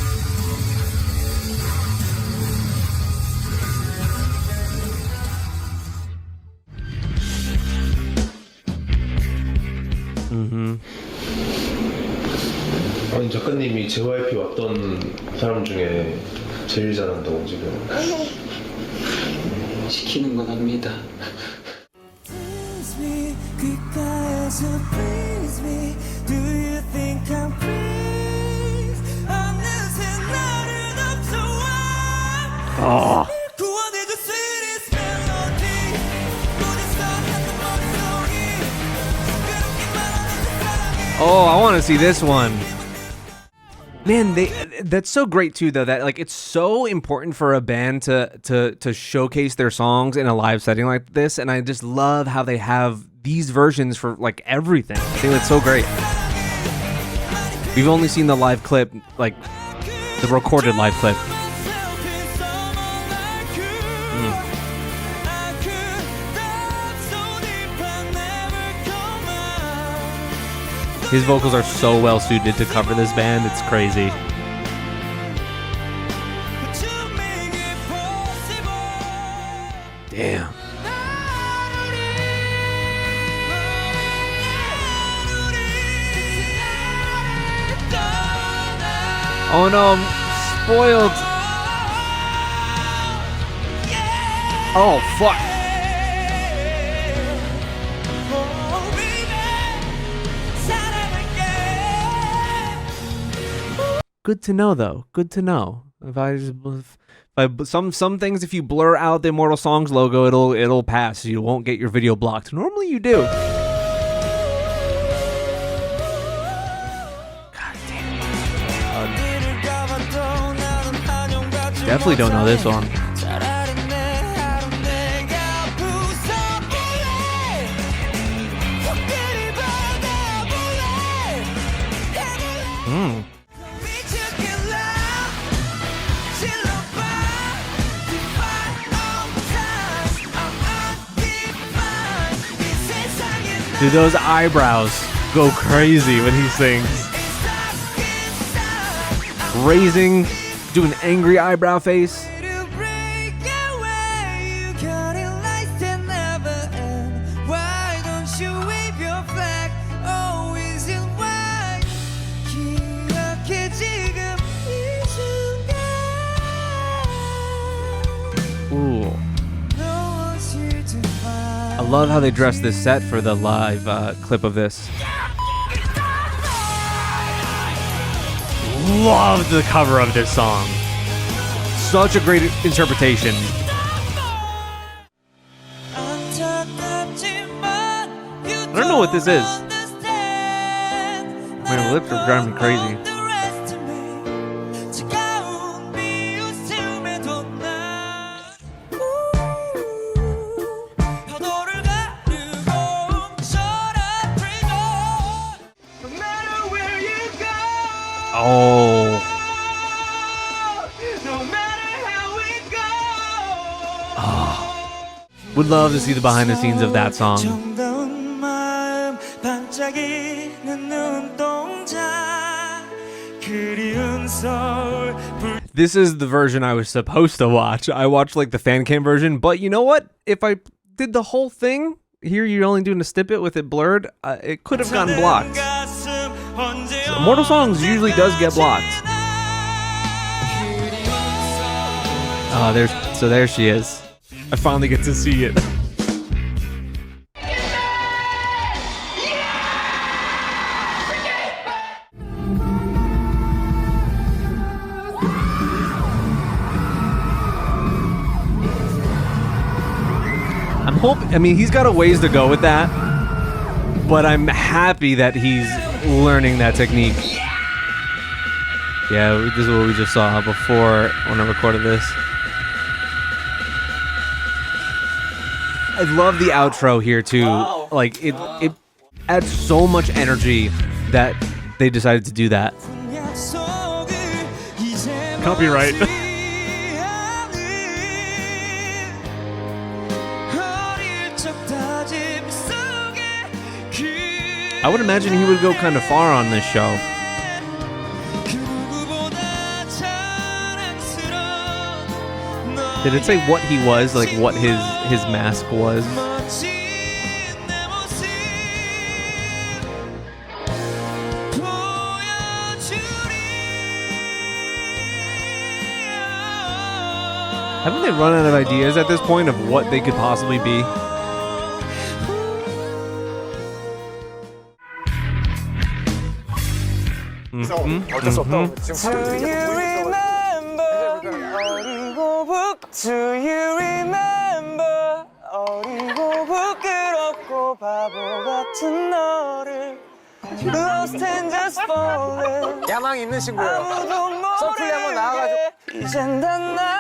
아니 작가님이 JYP 왔던 사람 중에 제일 잘한다고 지금 시키는 건 합니다. Oh. Oh, I want to see this one. Man, that's so great too though, that like it's so important for a band to showcase their songs in a live setting like this, and I just love how they have these versions for like everything. I think that's so great. We've only seen the live clip, like the recorded live clip. His vocals are so well suited to cover this band, it's crazy. Damn. Oh no, I'm spoiled. Oh fuck. Good to know though. Good to know. Some things, if you blur out the Immortal Songs logo, it'll pass. You won't get your video blocked. Normally you do. Definitely don't know this song. Dude, those eyebrows go crazy when he sings. Raising, doing angry eyebrow face. Ooh. I love how they dressed this set for the live clip of this. Love the cover of this song. Such a great interpretation. I don't know what this is. My lips are driving me crazy. Oh. Would love to see the behind the scenes of that song. This is the version I was supposed to watch. I watched like the fan cam version, but you know what? If I did the whole thing, here you're only doing a snippet with it blurred, it could have gotten blocked. So Immortal Songs usually does get blocked. So there she is. I finally get to see it. I mean, he's got a ways to go with that, but I'm happy that he's learning that technique. Yeah, this is what we just saw before when I recorded this. I love the outro here too. Wow. Like it adds so much energy that they decided to do that. Copyright. I would imagine he would go kind of far on this show. Did it say what he was, like what his mask was? Haven't they run out of ideas at this point of what they could possibly be? 어쩔 수 없다. Do you remember 어리고 부끄럽고 바보 같은 너를 Lost and just fallen 야망 있는 친구예요. 서플리 한번 나와가지고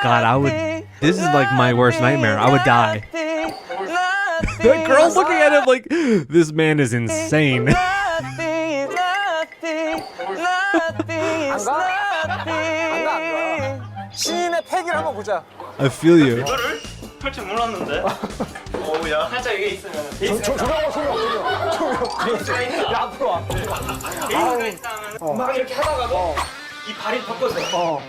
God, this is like my worst nightmare. I would die. The girl looking at him like, this man is insane. 시인의 팩을 한번 보자. I feel you. 이거를 할 줄 몰랐는데. 어우야. 살짝 이게 있으면. 조명. 야 앞으로 와. 베이스가 있다면 막 이렇게 하다가도 이 발이 바꿔서.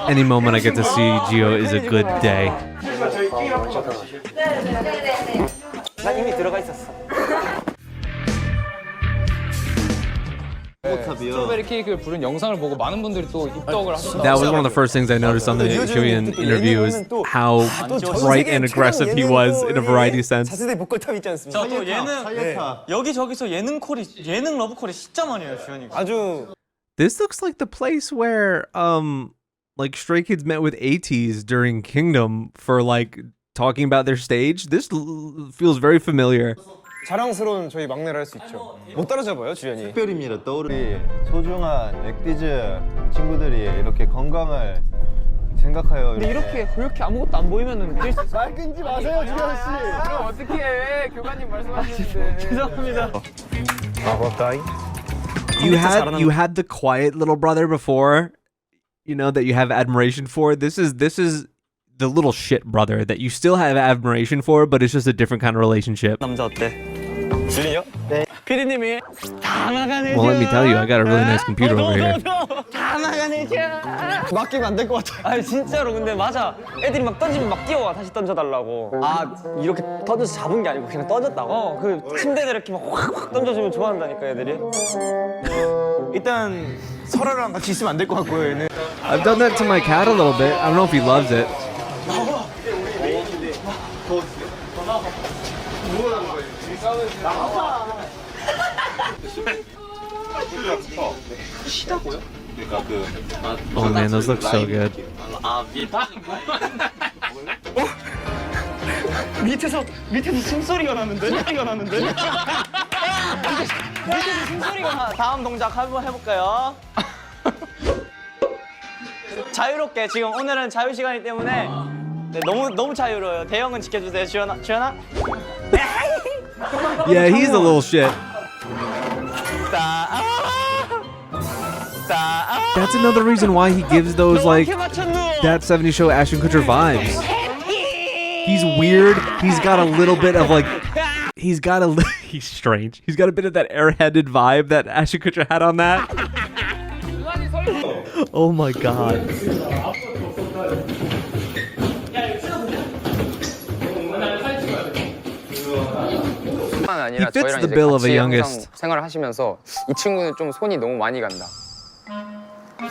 Any moment I get to see Gio is a good day. 나 이미 들어가 있었어. 스트로베리 케이크를 부른 영상을 보고 많은 분들이 또 입덕을 하셨다. That was one of the first things I noticed on the Hyun interview is how bright and aggressive he was in a variety of sense. 자세대 보컬탑 있지 않습니까? 또 예능 여기저기서 예능 러브콜이 진짜 많이 해요 주현이가. 아주. This looks like the place where like Stray Kids met with ATEEZ during Kingdom for like talking about their stage. This feels very familiar. 자랑스러운 저희 막내를 할 수 있죠. 못 따라잡아요 주현이. 특별입니다. 떠오르는 소중한 엑디즈 친구들이 이렇게 건강을 생각하여. 근데 이렇게 아무것도 안 보이면은 말 끊지 마세요 주현 씨. 그럼 어떻게 해? 교관님 말씀하시는데. 죄송합니다. You had the quiet little brother before, you know, that you have admiration for. This is the little shit brother that you still have admiration for, but it's just a different kind of relationship. 남자 어때? 줄리요? 네. 피디님이 다 막아내줘. Well, let me tell you, I got a really nice computer over here. 다 막아내줘. 맡기면 안 될 것 같아. 아니 진짜로 근데 맞아. 애들이 막 던지면 막 뛰어와 다시 던져달라고. 아 이렇게 던져서 잡은 게 아니고 그냥 던졌다고? 그 침대에 이렇게 막 확 던져주면 좋아한다니까 애들이. 일단 설아랑 같이 있으면 안 될 것 같고요 얘는. I've done that to my cat a little bit. I don't know if he loves it. Oh man, those look so good. 밑에서 숨소리가 나는데? 밑에서 숨소리가 다음 동작 한번 해볼까요? 자유롭게 지금 오늘은 자유 시간이기 때문에 네, 너무 자유로워요. 대형은 지켜주세요. 주연아. Yeah, he's a little shit. That's another reason why he gives those like that 70s show Ashton Kutcher vibes. He's weird. He's got a little bit of like he's strange. He's got a bit of that airheaded vibe that Ashton Kutcher had on that. Oh my god. 아니라 He fits 저희랑 the 이제 bill of 같이 a 항상 youngest. 생활을 하시면서 이 친구는 좀 손이 너무 많이 간다.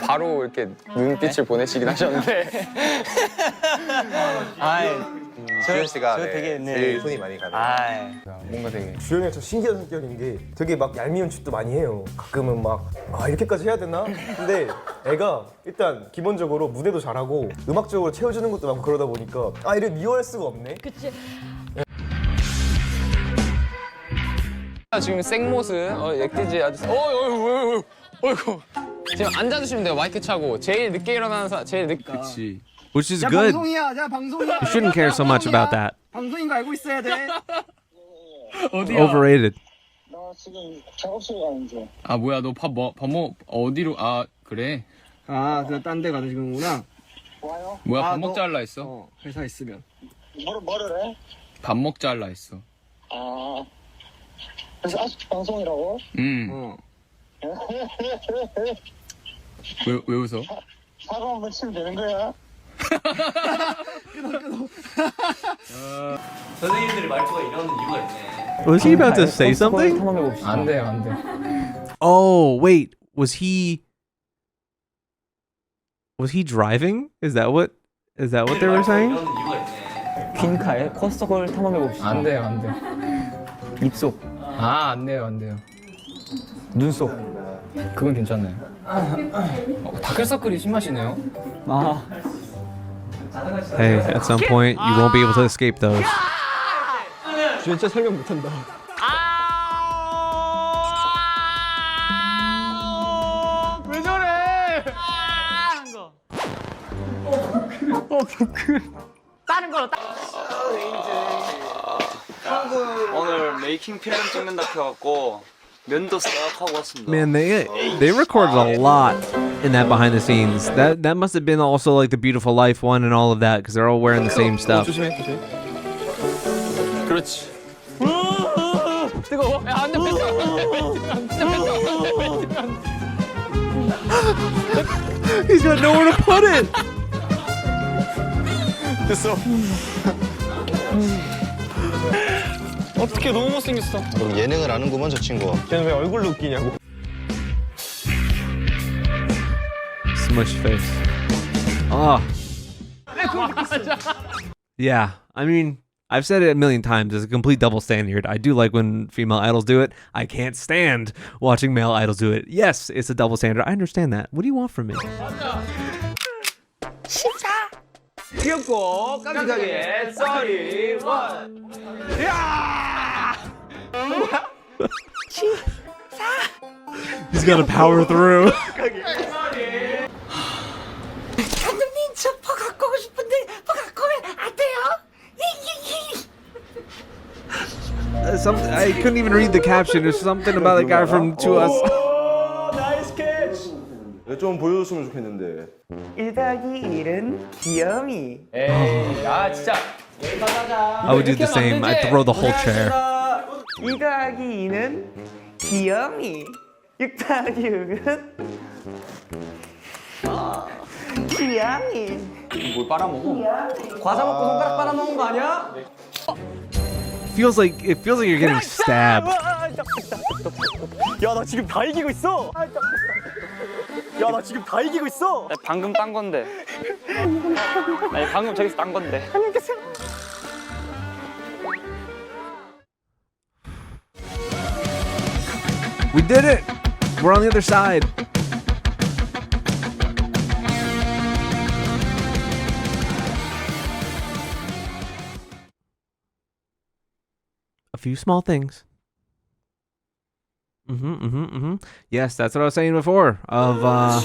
바로 이렇게 눈빛을 보내시긴 하셨는데. 주현 씨가 제일 손이 많이 가네. 뭔가 되게 주현이가 저 신기한 성격인 게 되게 막 얄미운 짓도 많이 해요. 가끔은 막 이렇게까지 해야 되나? 근데 애가 일단 기본적으로 무대도 잘하고 음악적으로 채워주는 것도 많고 그러다 보니까 이를 미워할 수가 없네. 그치. 지금 생모습 엑디즈 아주 어이구 지금 앉아주시면 돼요. 마이크 차고 제일 늦게 일어나는 사람 제일 늦게. 그치. Which is good. 방송이야. You shouldn't care so much about that. 방송인 거 알고 있어야 돼. Overrated. 나 지금 작업실 가는 중. 아 뭐야 너 밥 먹 어디로 그래? 그 딴 데 가서 지금구나. 좋아요. 뭐야 밥 먹자 할라 했어? 회사 있으면. 뭐를 해? 밥 먹자 할라 했어. 그래서 아직 방송이라고? 왜 웃어? 사과 한번 치면 되는 거야? 선생님들의 말투가 이런 이유가 있네. Was he about to say something? 안 돼요. Oh, wait. Was he driving? Is that what they were saying? 빈카에 코스터콜 탐험해 봅시다. 안 돼요. 입속. 안 돼요. 눈속. 그건 괜찮아요. 다크서클이 심하시네요. Hey, at some point you won't be able to escape those. 진짜 설명 못한다. 왜 저래? 부끄러. 다른 거로 오늘 메이킹 필름 찍는다 해갖고 면도 싹 하고 왔습니다. Man, they recorded a lot in that behind the scenes. That must have been also like the Beautiful Life one and all of that because they're all wearing the same stuff. 조심해. 그렇지. 뜨거워. 야, 안돼 뱉어. He's got nowhere to put it. 됐어. 어떻게 너무 못생겼어. 그럼 예능을 아는구만 저 친구. 걔는 왜 얼굴로 웃기냐고. much space. Oh. Yeah, I mean, I've said it a million times. It's a complete double standard. I do like when female idols do it. I can't stand watching male idols do it. Yes, it's a double standard. I understand that. What do you want from me? 귀엽고 깜찍하게 썰이 원. He's got to power through. 감독님 저 버 갖고 오고 싶은데 버 갖고 오면 안 돼요? I couldn't even read the caption. There's something about the guy from To Us. 나이스 캐치. 좀 보여줬으면 좋겠는데. 1 더하기 1은 귀염이. 에이, 아 진짜. I would do the same. I'd throw the whole chair. 2 더하기 2는 귀염이. 6 더하기 6은 귀염이. 뭘 빨아먹어? 과자 먹고 손가락 빨아먹은 거 아니야? It feels like you're getting stabbed. 야, 나 지금 다 이기고 있어. 야, 나 지금 다 이기고 있어. 나 방금 딴 건데. 아니 방금 저기서 딴 건데. 안녕히 계세요. We did it. We're on the other side. A few small things. Yes, that's what I was saying before. I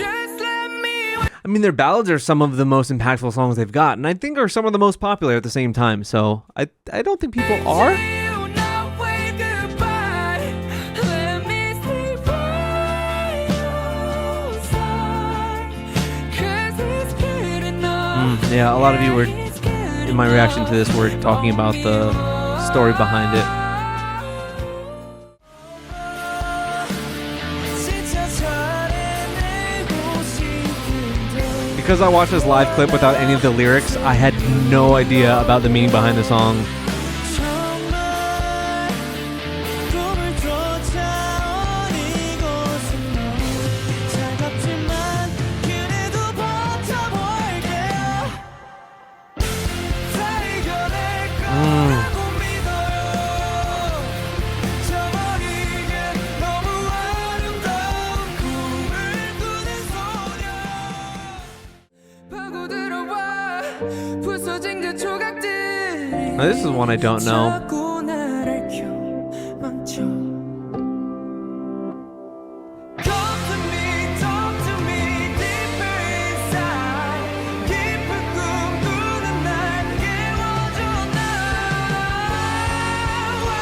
mean, their ballads are some of the most impactful songs they've got, and I think are some of the most popular at the same time. So I don't think people are. Yeah, a lot of you were, in my reaction to this, were talking about the story behind it. Because I watched this live clip without any of the lyrics, I had no idea about the meaning behind the song. Now, this is one I don't know.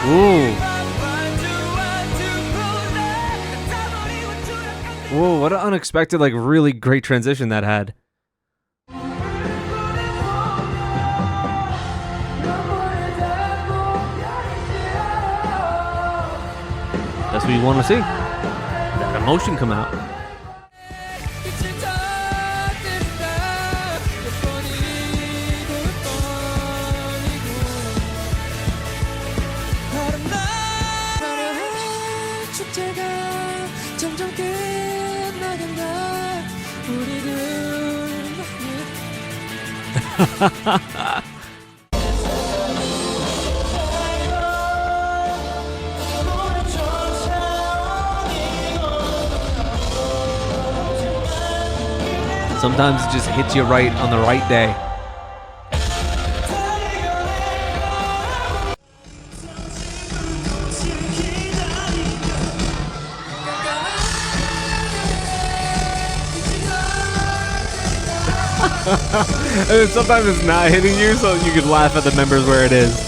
Ooh. Whoa, what an unexpected, like, really great transition that had. That's what you want to see. That emotion come out. Sometimes it just hits you right on the right day. And then sometimes it's not hitting you, so you can laugh at the members where it is.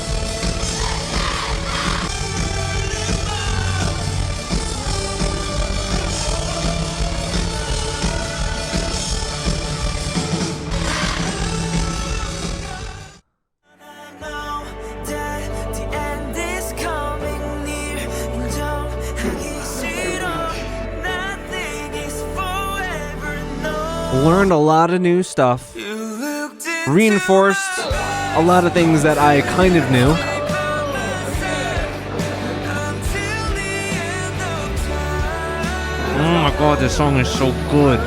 Learned a lot of new stuff. Reinforced a lot of things that I kind of knew. Oh my god, this song is so good.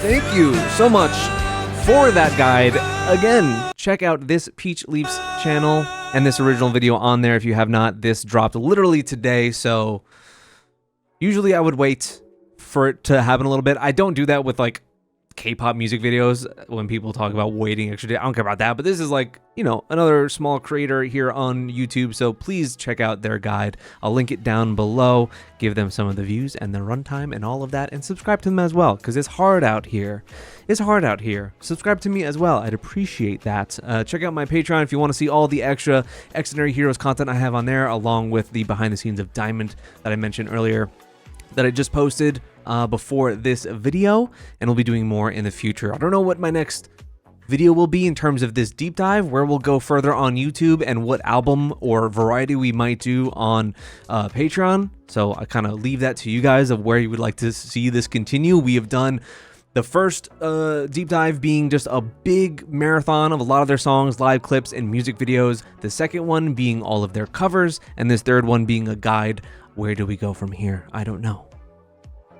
Thank you so much for that guide. Again, check out this Peach Leafs channel and this original video on there if you have not. This dropped literally today, so usually I would wait for it to happen a little bit. I don't do that with like K-pop music videos when people talk about waiting extra day. I don't care about that, but this is like, you know, another small creator here on YouTube, so please check out their guide. I'll link it down below. Give them some of the views and the runtime and all of that, and subscribe to them as well, because it's hard out here. It's hard out here. Subscribe to me as well. I'd appreciate that. Check out my Patreon if you want to see all the extra Xdinary Heroes content I have on there, along with the behind the scenes of Diamond that I mentioned earlier that I just posted before this video, and we'll be doing more in the future. I don't know what my next video will be in terms of this deep dive, where we'll go further on YouTube, and what album or variety we might do on Patreon. So I kind of leave that to you guys of where you would like to see this continue. We have done the first deep dive being just a big marathon of a lot of their songs, live clips, and music videos. The second one being all of their covers, and this third one being a guide. Where do we go from here? I don't know.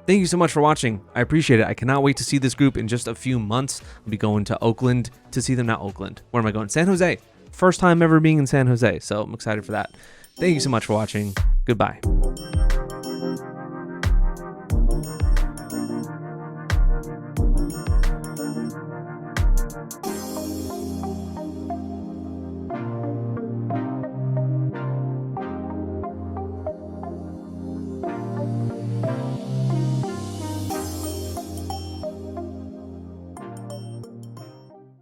Thank you so much for watching. I appreciate it. I cannot wait to see this group in just a few months. I'll be going to Oakland to see them. Not Oakland. Where am I going? San Jose. First time ever being in San Jose, so I'm excited for that. Thank you so much for watching. Goodbye.